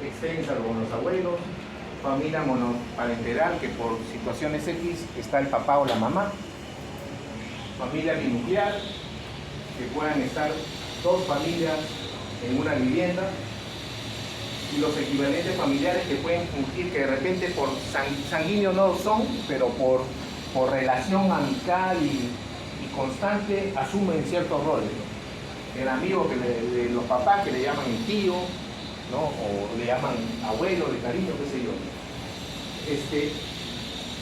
extensa con los abuelos, familia monoparental, que por situaciones X está el papá o la mamá, familia binuclear, que puedan estar dos familias en una vivienda, y los equivalentes familiares que pueden fungir, que de repente por sanguíneo no son, pero por relación amical y constante asumen ciertos roles, ¿no? El amigo de los papás que le llaman el tío, ¿no? O le llaman abuelo de cariño, qué sé yo.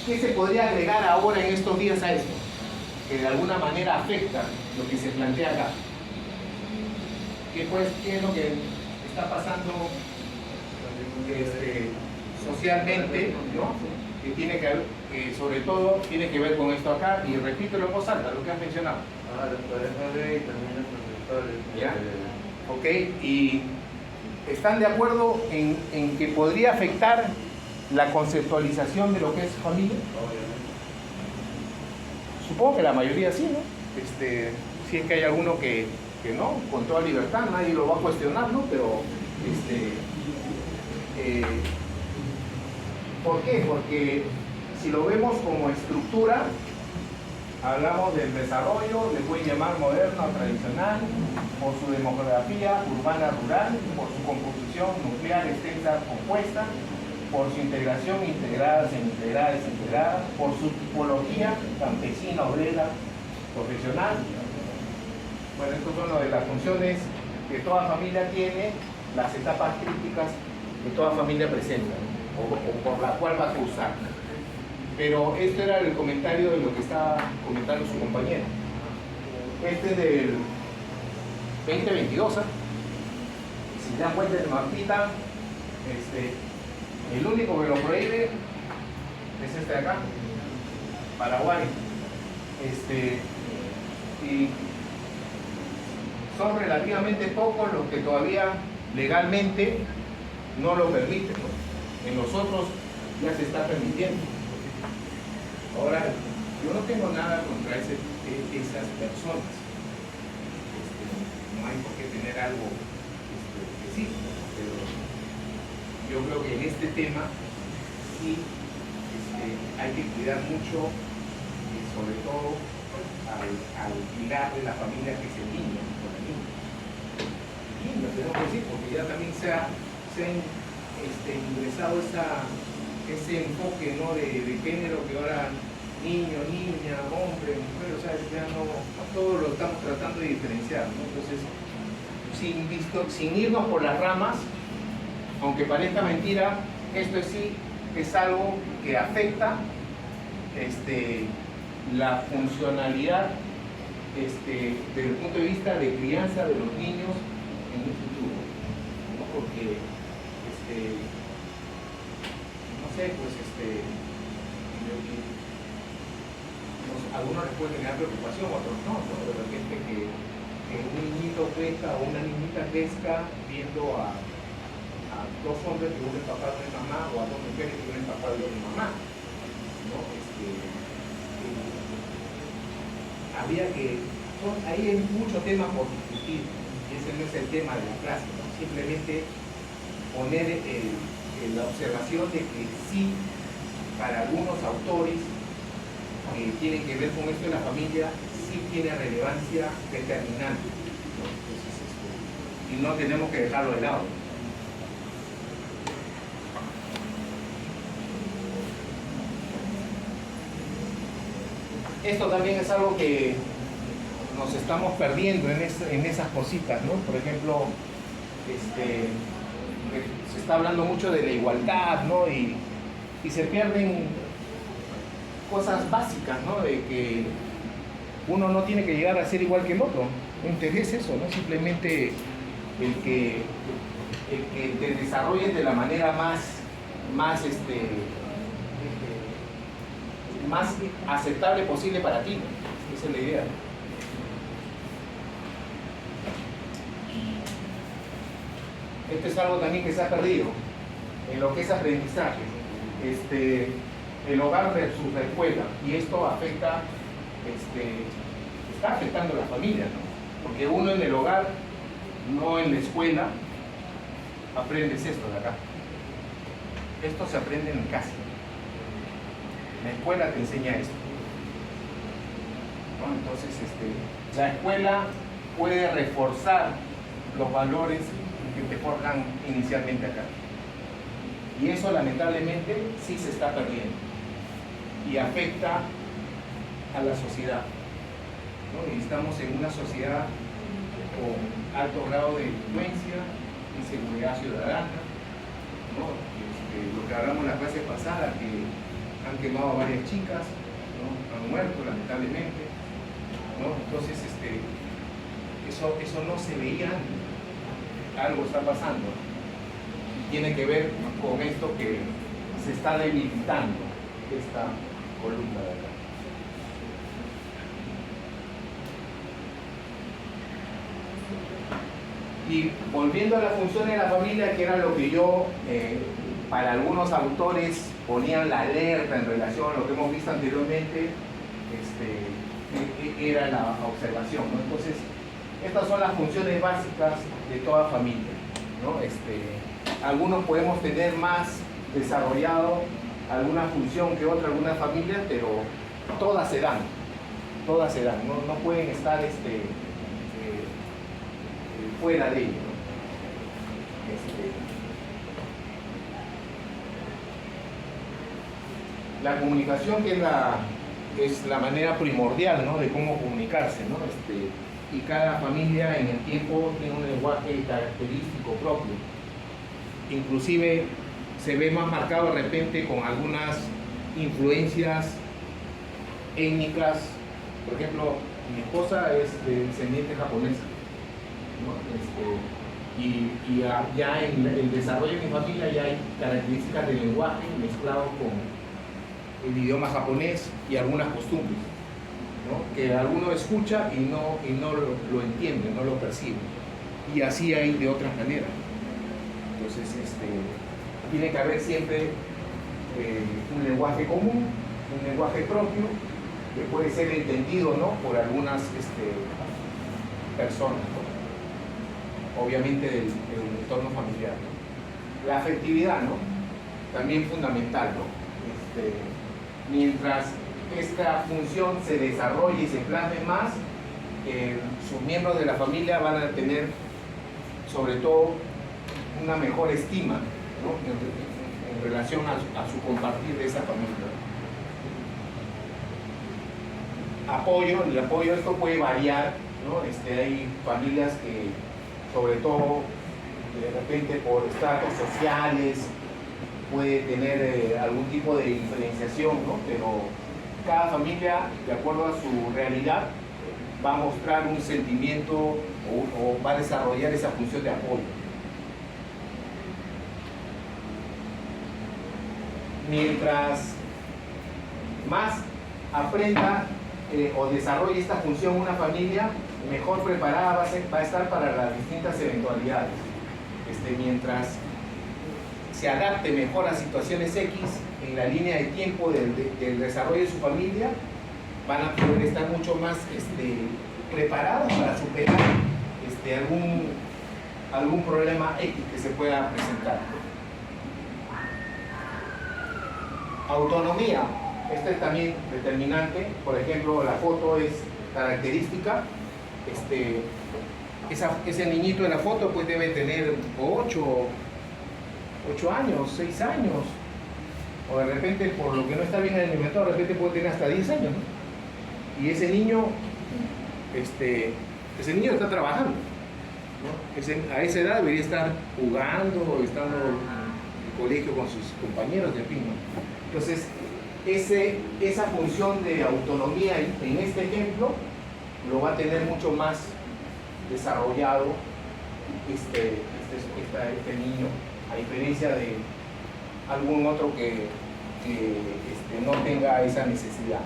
¿Qué se podría agregar ahora en estos días a esto? Que de alguna manera afecta lo que se plantea acá. ¿Qué es lo que está pasando socialmente, ¿no? Que tiene que ver, sobre todo tiene que ver con esto acá, y repítelo en voz alta, lo que has mencionado. Las parejas gay también los ¿Ya? Ok, y ¿están de acuerdo en que podría afectar la conceptualización de lo que es familia? obviamente. Supongo que la mayoría sí, ¿no? Si es que hay alguno que no, con toda libertad, nadie lo va a cuestionar, ¿no? Pero, ¿por qué? Porque si lo vemos como estructura, hablamos del desarrollo, le pueden llamar moderno o tradicional, por su demografía urbana-rural, por su composición nuclear extensa compuesta, por su integración integrada, semi-integrada, desintegrada, por su tipología campesina, obrera, profesional. Bueno, estos son lo de las funciones que toda familia tiene, las etapas críticas que toda familia presenta, o por la cual va a cruzar. Pero este era el comentario de lo que estaba comentando su compañero. Este es del 2022, ¿eh? Si se dan cuenta de mapita, el único que lo prohíbe es este de acá, Paraguay. Y son relativamente pocos los que todavía legalmente no lo permiten, ¿no? En los otros ya se está permitiendo. Ahora, yo no tengo nada contra esas personas. No hay por qué tener algo específico, pero yo creo que en este tema sí hay que cuidar mucho, sobre todo al pilar de la familia, que es el niño, con el niño. Niño, tenemos que decir, porque ya también se ha ingresado ese enfoque, ¿no?, de género, que ahora niño, niña, hombre, mujer, o sea, ya no todo lo estamos tratando de diferenciar, ¿no? Entonces, sin irnos por las ramas, aunque parezca mentira, esto sí es algo que afecta la funcionalidad desde el punto de vista de crianza de los niños en un futuro, ¿no? Porque no sé, pues algunos les puede generar preocupación, otros no, ¿no? De repente que un niñito crezca o una niñita crezca viendo a dos hombres que uno es papá de una mamá, o a dos mujeres que uno es papá de una mamá, ¿no? Ahí hay mucho tema por discutir, y ese no es el tema de la clase, ¿no? Simplemente poner la observación de que sí, para algunos autores que tienen que ver con esto de la familia, sí tiene relevancia determinante, ¿no? Entonces, y no tenemos que dejarlo de lado. Esto también es algo que nos estamos perdiendo en esas cositas, ¿no? Por ejemplo, se está hablando mucho de la igualdad, ¿no? Y se pierden cosas básicas, ¿no? De que uno no tiene que llegar a ser igual que el otro. No interesa eso, ¿no? Simplemente el que te desarrolles de la manera más aceptable posible para ti. Esa es la idea. Esto es algo también que se ha perdido en lo que es aprendizaje. El hogar versus la escuela, y esto afecta, está afectando a la familia, ¿no? Porque uno en el hogar, no en la escuela, aprendes esto de acá. Esto se aprende en casa. La escuela te enseña esto, ¿no? Entonces, la escuela puede reforzar los valores que te forjan inicialmente acá. Y eso lamentablemente sí se está perdiendo y afecta a la sociedad, ¿no? Y estamos en una sociedad con alto grado de delincuencia, inseguridad ciudadana, ¿no? Lo que hablamos en la clase pasada, que han quemado a varias chicas, ¿no? Han muerto lamentablemente, ¿no? Entonces eso no se veía antes. Algo está pasando y tiene que ver con esto, que se está debilitando esta columna de acá. Y volviendo a la función de la familia, que era lo que yo, para algunos autores, ponían la alerta en relación a lo que hemos visto anteriormente, era la observación, ¿no? Entonces, estas son las funciones básicas de toda familia, ¿no? Algunos podemos tener más desarrollado alguna función que otra, algunas familias, pero todas se dan, no pueden estar fuera de ello, ¿no? La comunicación, que es la manera primordial, ¿no?, de cómo comunicarse, ¿no? Y cada familia en el tiempo tiene un lenguaje característico propio. Inclusive se ve más marcado de repente con algunas influencias étnicas. Por ejemplo, mi esposa es de descendiente japonesa, ¿no? Y ya en el desarrollo de mi familia ya hay características del lenguaje mezclado con el idioma japonés y algunas costumbres, ¿no?, que alguno escucha y no lo entiende, no lo percibe. Y así hay de otras maneras. Entonces, tiene que haber siempre un lenguaje común, un lenguaje propio, que puede ser entendido, ¿no?, por algunas personas, ¿no?, obviamente del entorno familiar, ¿no? La afectividad, ¿no? También fundamental, ¿no? Mientras esta función se desarrolle y se plasme más, sus miembros de la familia van a tener, sobre todo, una mejor estima, ¿no? en relación a su compartir de esa familia. Apoyo, el apoyo, esto puede variar, ¿no? Hay familias que, sobre todo, de repente por estratos sociales, puede tener algún tipo de diferenciación, ¿no? Pero cada familia, de acuerdo a su realidad, va a mostrar un sentimiento o va a desarrollar esa función de apoyo. Mientras más aprenda o desarrolle esta función una familia, mejor preparada va a estar para las distintas eventualidades. Mientras se adapte mejor a situaciones X en la línea de tiempo del desarrollo de su familia, van a poder estar mucho más preparados para superar algún problema X que se pueda presentar. Autonomía, esta es también determinante. Por ejemplo, la foto es característica. Ese niñito de la foto pues debe tener 8 años, 6 años, o de repente, por lo que no está bien alimentado, de repente puede tener hasta 10 años, ¿no? Y ese niño está trabajando, ¿no? A esa edad debería estar jugando, estando en el colegio con sus compañeros, en fin, ¿no? Entonces, esa función de autonomía en este ejemplo lo va a tener mucho más desarrollado este niño, a diferencia de algún otro que no tenga esa necesidad.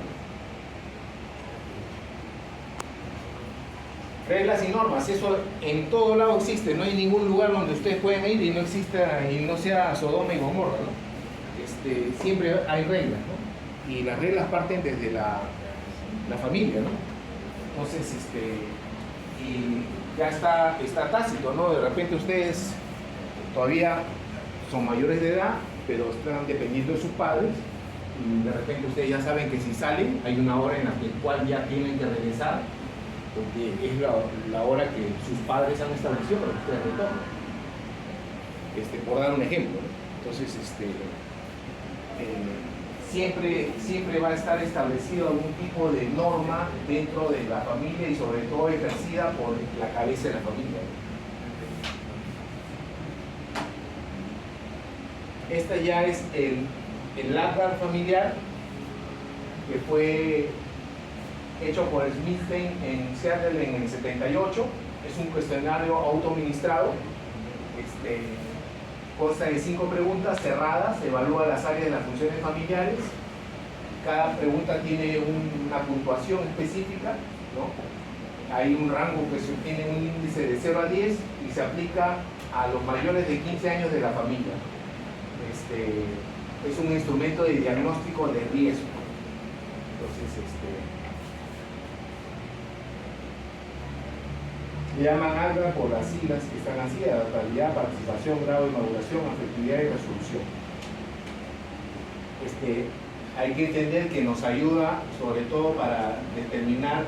Reglas y normas, eso en todo lado existe, no hay ningún lugar donde ustedes pueden ir y no exista y no sea Sodoma y Gomorra, ¿no? Siempre hay reglas, ¿no? Y las reglas parten desde la familia, ¿no? Entonces, y ya está tácito, ¿no? De repente ustedes todavía son mayores de edad, pero están dependiendo de sus padres, y de repente ustedes ya saben que si salen, hay una hora en la cual ya tienen que regresar, porque es la hora que sus padres han establecido para que ustedes retornen. Por dar un ejemplo, ¿no? Entonces, siempre va a estar establecido algún tipo de norma dentro de la familia y sobre todo ejercida por la cabeza de la familia. Esta ya es el Ladder familiar, que fue hecho por Smithstein en Seattle en el 78. Es un cuestionario autoadministrado. Consta de 5 preguntas cerradas, evalúa las áreas de las funciones familiares. Cada pregunta tiene una puntuación específica, ¿no? Hay un rango que se obtiene un índice de 0 a 10 y se aplica a los mayores de 15 años de la familia. Es un instrumento de diagnóstico de riesgo. Entonces, le llaman ALGA por las siglas que están así: adaptabilidad, participación, grado de maduración, afectividad y resolución. Hay que entender que nos ayuda sobre todo para determinar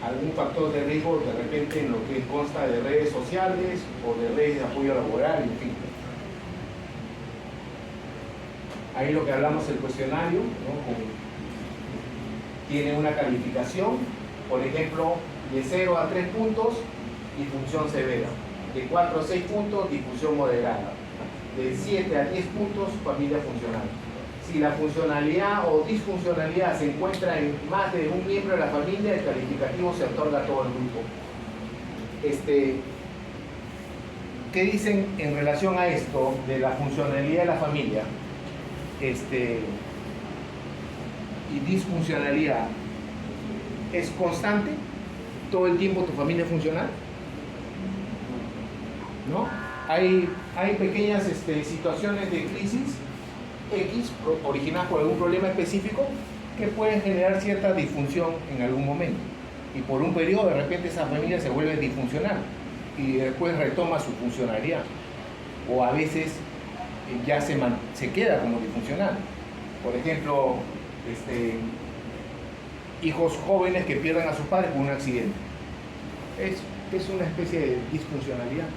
algún factor de riesgo de repente en lo que consta de redes sociales o de redes de apoyo laboral, en fin. Ahí lo que hablamos del cuestionario, ¿no? Tiene una calificación, por ejemplo, de 0 a 3 puntos, difusión severa; de 4 a 6 puntos, difusión moderada; de 7 a 10 puntos, familia funcional. Si la funcionalidad o disfuncionalidad se encuentra en más de un miembro de la familia, el calificativo se otorga a todo el grupo. ¿Qué dicen en relación a esto de la funcionalidad de la familia? Y disfuncionalidad, ¿es constante? ¿Todo el tiempo tu familia es funcional? ¿No? Hay pequeñas situaciones de crisis X originadas por algún problema específico que pueden generar cierta disfunción en algún momento, y por un periodo de repente esa familia se vuelve disfuncional y después retoma su funcionalidad. o a veces ya se queda como disfuncional. Por ejemplo, hijos jóvenes que pierdan a sus padres por un accidente. Es una especie de disfuncionalidad,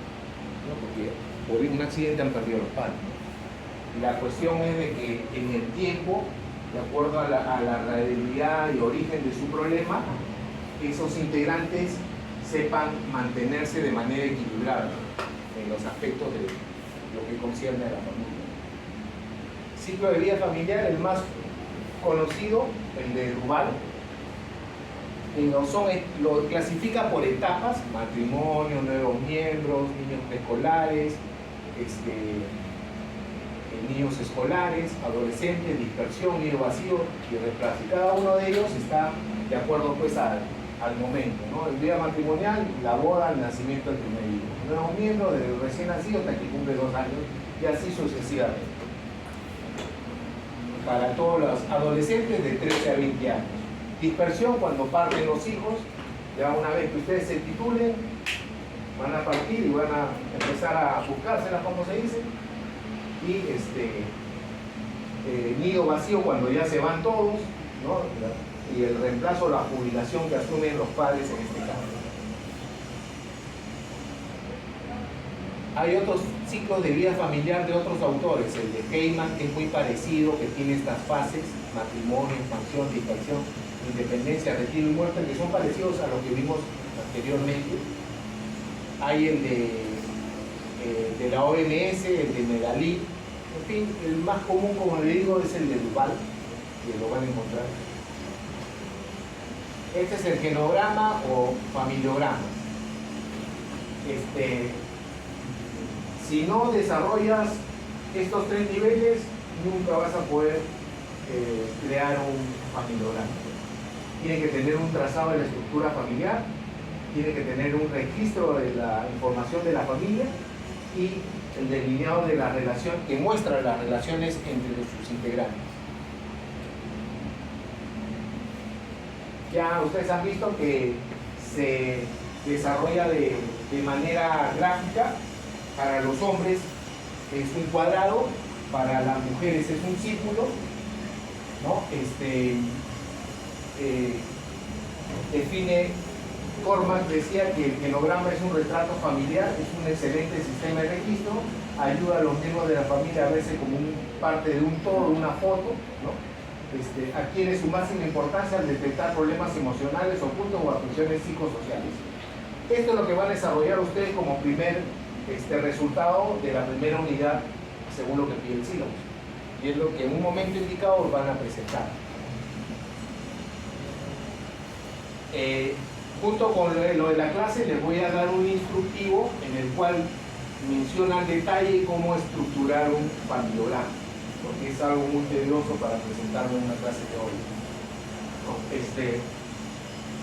¿no? Porque por un accidente han perdido a los padres, ¿no? La cuestión es de que en el tiempo, de acuerdo a la realidad y origen de su problema, esos integrantes sepan mantenerse de manera equilibrada en los aspectos de lo que concierne a la familia. Ciclo de vida familiar, el más conocido, el de Duval, lo clasifica por etapas: matrimonio, nuevos miembros, niños preescolares, niños escolares, adolescentes, dispersión, nido vacío y reemplazo. Y cada uno de ellos está de acuerdo pues al momento, ¿no? El día matrimonial, la boda, el nacimiento del primer hijo. Nuevos miembros, desde recién nacido hasta que cumple 2 años, y así sucesivamente. Para todos los adolescentes de 13 a 20 años. Dispersión, cuando parten los hijos, ya una vez que ustedes se titulen, van a partir y van a empezar a buscárselas, como se dice. Y nido vacío, cuando ya se van todos, ¿no? Y el reemplazo, la jubilación que asumen los padres en este caso. Hay otros ciclos de vida familiar de otros autores, el de Heyman, que es muy parecido, que tiene estas fases: matrimonio, expansión, dispersión, independencia, retiro y muerte, que son parecidos a lo que vimos anteriormente. Hay el de la OMS, el de Medalí. En fin, el más común, como le digo, es el de Duval, que lo van a encontrar. Este es el genograma o familiograma. Si no desarrollas estos 3 niveles, nunca vas a poder crear un familiograma. Tiene que tener un trazado de la estructura familiar, tiene que tener un registro de la información de la familia y el delineado de la relación, que muestra las relaciones entre sus integrantes. Ya ustedes han visto que se desarrolla de manera gráfica. Para los hombres es un cuadrado, para las mujeres es un círculo, ¿no? Define, Cormack decía que el genograma es un retrato familiar, es un excelente sistema de registro, ayuda a los miembros de la familia a verse como parte de un todo, una foto, ¿no? Adquiere su máxima importancia al detectar problemas emocionales ocultos o afecciones psicosociales. Esto es lo que van a desarrollar ustedes como primer resultado de la primera unidad, según lo que pide el sílabo, y es lo que en un momento indicado van a presentar. Junto con lo de la clase les voy a dar un instructivo en el cual menciona al detalle cómo estructurar un familiograma, porque es algo muy tedioso para presentarlo en una clase teórica.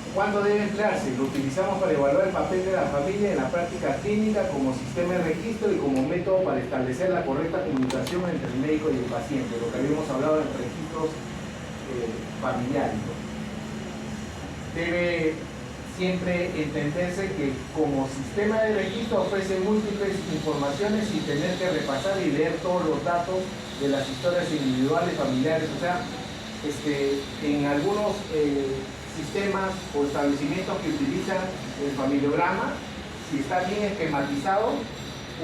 ¿Cuándo debe emplearse? Lo utilizamos para evaluar el papel de la familia en la práctica clínica como sistema de registro y como método para establecer la correcta comunicación entre el médico y el paciente, lo que habíamos hablado en registros familiares. Debe siempre entenderse que como sistema de registro ofrece múltiples informaciones sin tener que repasar y leer todos los datos de las historias individuales familiares. O sea, en algunos sistemas o establecimientos que utilizan el familiograma, si está bien esquematizado,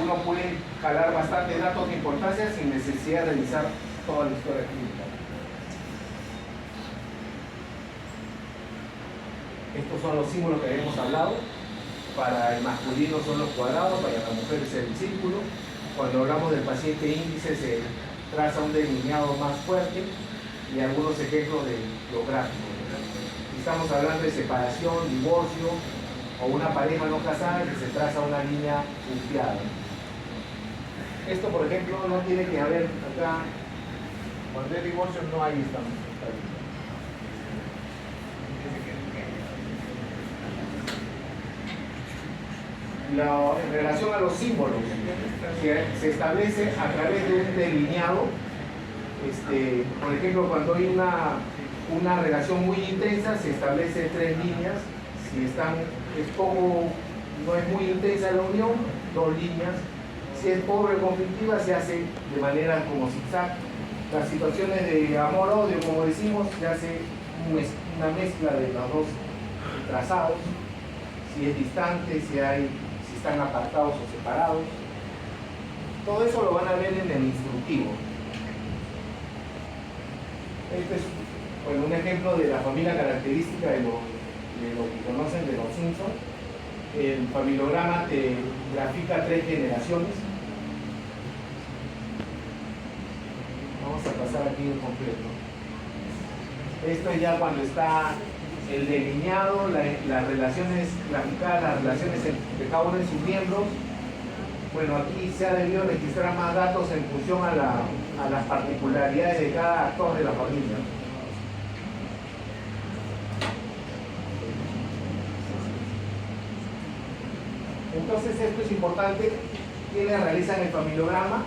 uno puede jalar bastantes datos de importancia sin necesidad de revisar toda la historia clínica. Estos son los símbolos que habíamos hablado. Para el masculino son los cuadrados, para la mujer es el círculo. Cuando hablamos del paciente índice se traza un delineado más fuerte y algunos ejemplos de los gráficos. Estamos hablando de separación, divorcio o una pareja no casada que se traza una línea punteada. Esto, por ejemplo, no tiene que haber acá, cuando es divorcio no hay esta línea. En relación a los símbolos, se establece a través de un delineado. Por ejemplo, cuando hay una relación muy intensa, se establece 3 líneas. Si no es muy intensa la unión, 2 líneas. Si es pobre o conflictiva, se hace de manera como zigzag. Las situaciones de amor-odio, como decimos, se hace una mezcla de los dos trazados. Si es distante, si están apartados o separados. Todo eso lo van a ver en el instructivo. Este es un ejemplo de la familia característica de lo que conocen de los Simpsons. El familiograma te grafica 3 generaciones. Vamos a pasar aquí en completo. Esto es ya cuando está el delineado, las relaciones graficadas, las relaciones entre cada uno de sus miembros. Bueno, aquí se ha debido registrar más datos en función a las particularidades de cada actor de la familia. Entonces esto es importante. Quienes realizan el familiograma,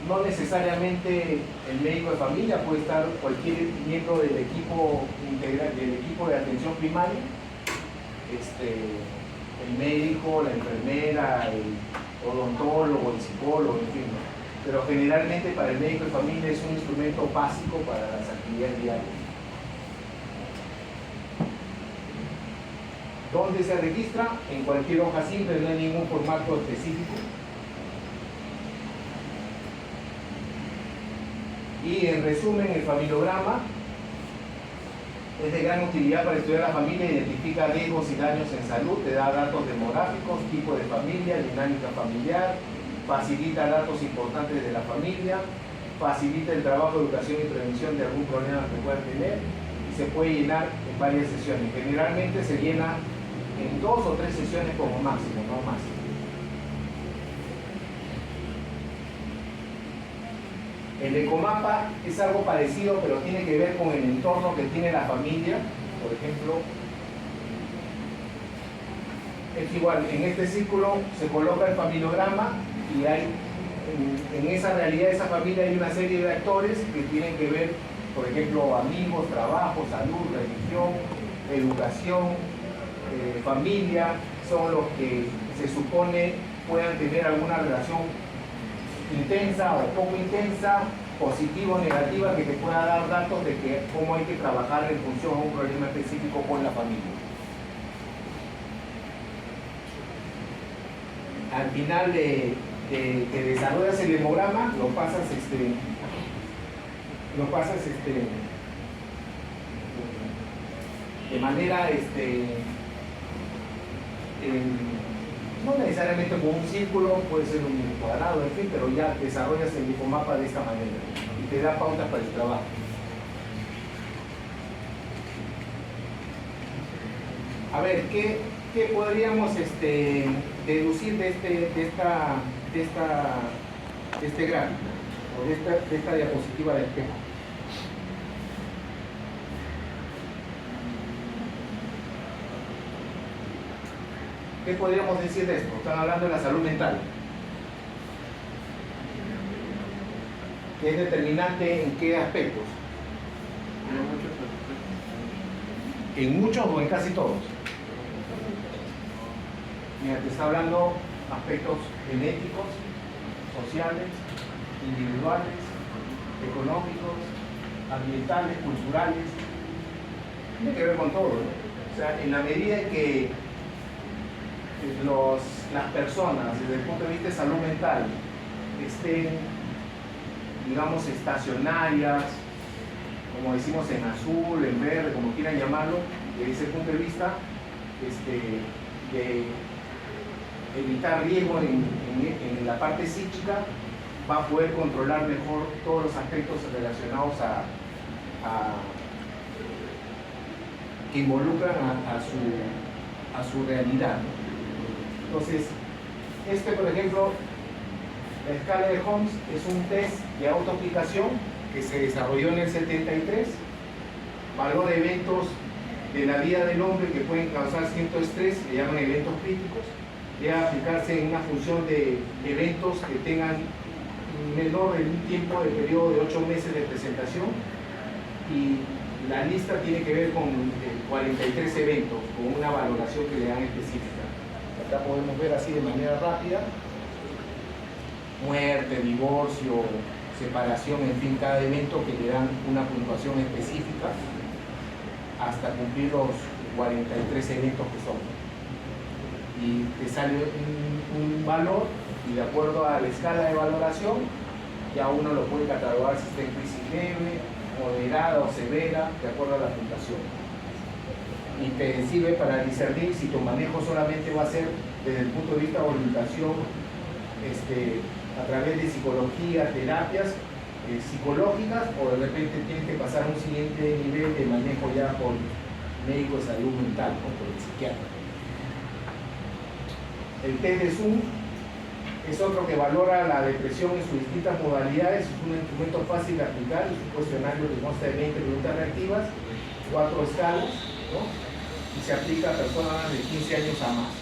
no necesariamente el médico de familia, puede estar cualquier miembro del equipo integral, del equipo de atención primaria, el médico, la enfermera, el odontólogo, el psicólogo, en fin. Pero generalmente para el médico de familia es un instrumento básico para las actividades diarias. ¿Dónde se registra? En cualquier hoja simple, no hay ningún formato específico. Y en resumen, el familiograma es de gran utilidad para estudiar la familia, identifica riesgos y daños en salud, te da datos demográficos, tipo de familia, dinámica familiar, facilita datos importantes de la familia, facilita el trabajo de educación y prevención de algún problema que puedan tener y se puede llenar en varias sesiones. Generalmente se llena en 2 o 3 sesiones como máximo, no más. El ecomapa es algo parecido, pero tiene que ver con el entorno que tiene la familia. Por ejemplo, es igual, en este círculo se coloca el familiograma y hay, en esa realidad de esa familia hay una serie de actores que tienen que ver, por ejemplo, amigos, trabajo, salud, religión, educación, familia, son los que se supone puedan tener alguna relación intensa o poco intensa, positiva o negativa, que te pueda dar datos de cómo hay que trabajar en función a un problema específico con la familia. Al final de que desarrollas el hemograma, lo pasas de manera no necesariamente con un círculo, puede ser un cuadrado, en fin, pero ya desarrollas el ecomapa de esta manera y te da pautas para el trabajo. A ver, ¿qué podríamos deducir de este gráfico o de esta diapositiva de espejo? ¿Qué podríamos decir de esto? Están hablando de la salud mental, que es determinante en qué aspectos. En muchos o en casi todos. Mira, te está hablando aspectos genéticos, sociales, individuales, económicos, ambientales, culturales. Tiene que ver con todo, ¿no? O sea, en la medida en que las personas, desde el punto de vista de salud mental, estén, digamos, estacionarias, como decimos en azul, en verde, como quieran llamarlo, desde ese punto de vista, de evitar riesgo en la parte psíquica, va a poder controlar mejor todos los aspectos relacionados que involucran a su realidad. Entonces, por ejemplo, la escala de Holmes es un test de autoaplicación que se desarrolló en el 73, valora eventos de la vida del hombre que pueden causar cierto estrés, le llaman eventos críticos, debe aplicarse en una función de eventos que tengan menor en un tiempo de periodo de 8 meses de presentación, y la lista tiene que ver con 43 eventos, con una valoración que le dan específica. Acá podemos ver así de manera rápida muerte, divorcio, separación, en fin, cada evento que le dan una puntuación específica hasta cumplir los 43 eventos que son. Y te sale un valor y de acuerdo a la escala de valoración ya uno lo puede catalogar si está en crisis leve, moderada o severa, de acuerdo a la puntuación. Y te sirve para discernir si tu manejo solamente va a ser desde el punto de vista de orientación a través de psicología, terapias psicológicas, o de repente tienes que pasar a un siguiente nivel de manejo ya por médico de salud mental, ¿no? Por el psiquiatra. El test de Zoom es otro que valora la depresión en sus distintas modalidades. Es un instrumento fácil de aplicar, es un cuestionario que consta de 20 preguntas reactivas, 4 escalas, ¿no? Y se aplica a personas de 15 años a más.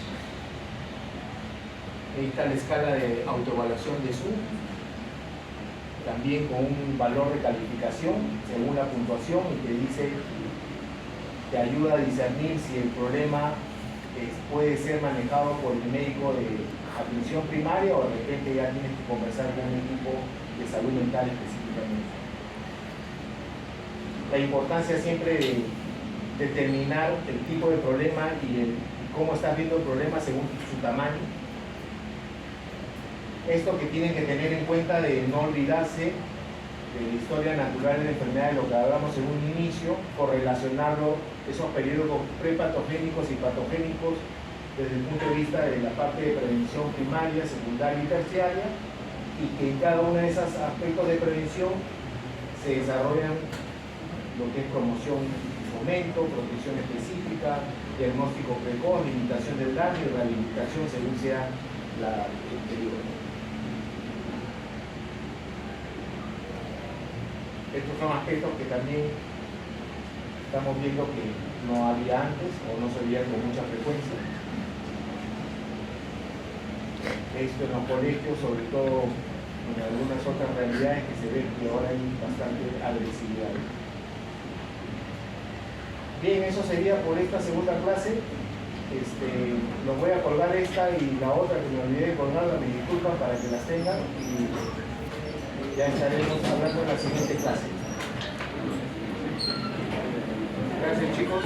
Ahí está la escala de autoevaluación de Zoom, también con un valor de calificación según la puntuación, y te dice, te ayuda a discernir si el problema puede ser manejado por el médico de atención primaria o de repente ya tienes que conversar con un equipo de salud mental específicamente. La importancia siempre de determinar el tipo de problema y cómo estás viendo el problema según su tamaño. Esto que tienen que tener en cuenta de no olvidarse de la historia natural de la enfermedad, de lo que hablamos en un inicio, correlacionarlo, esos periodos prepatogénicos y patogénicos desde el punto de vista de la parte de prevención primaria, secundaria y terciaria, y que en cada uno de esos aspectos de prevención se desarrollan lo que es promoción y fomento, protección específica, diagnóstico precoz, limitación del daño y rehabilitación según sea el periodo. Estos son aspectos que también estamos viendo que no había antes o no se veían con mucha frecuencia. Esto en los colegios, sobre todo en algunas otras realidades que se ven que ahora hay bastante agresividad. Bien, eso sería por esta segunda clase. Los voy a colgar esta y la otra que me olvidé de colgarla, me disculpan, para que las tengan, y ya estaremos hablando en la siguiente clase. Gracias, chicos.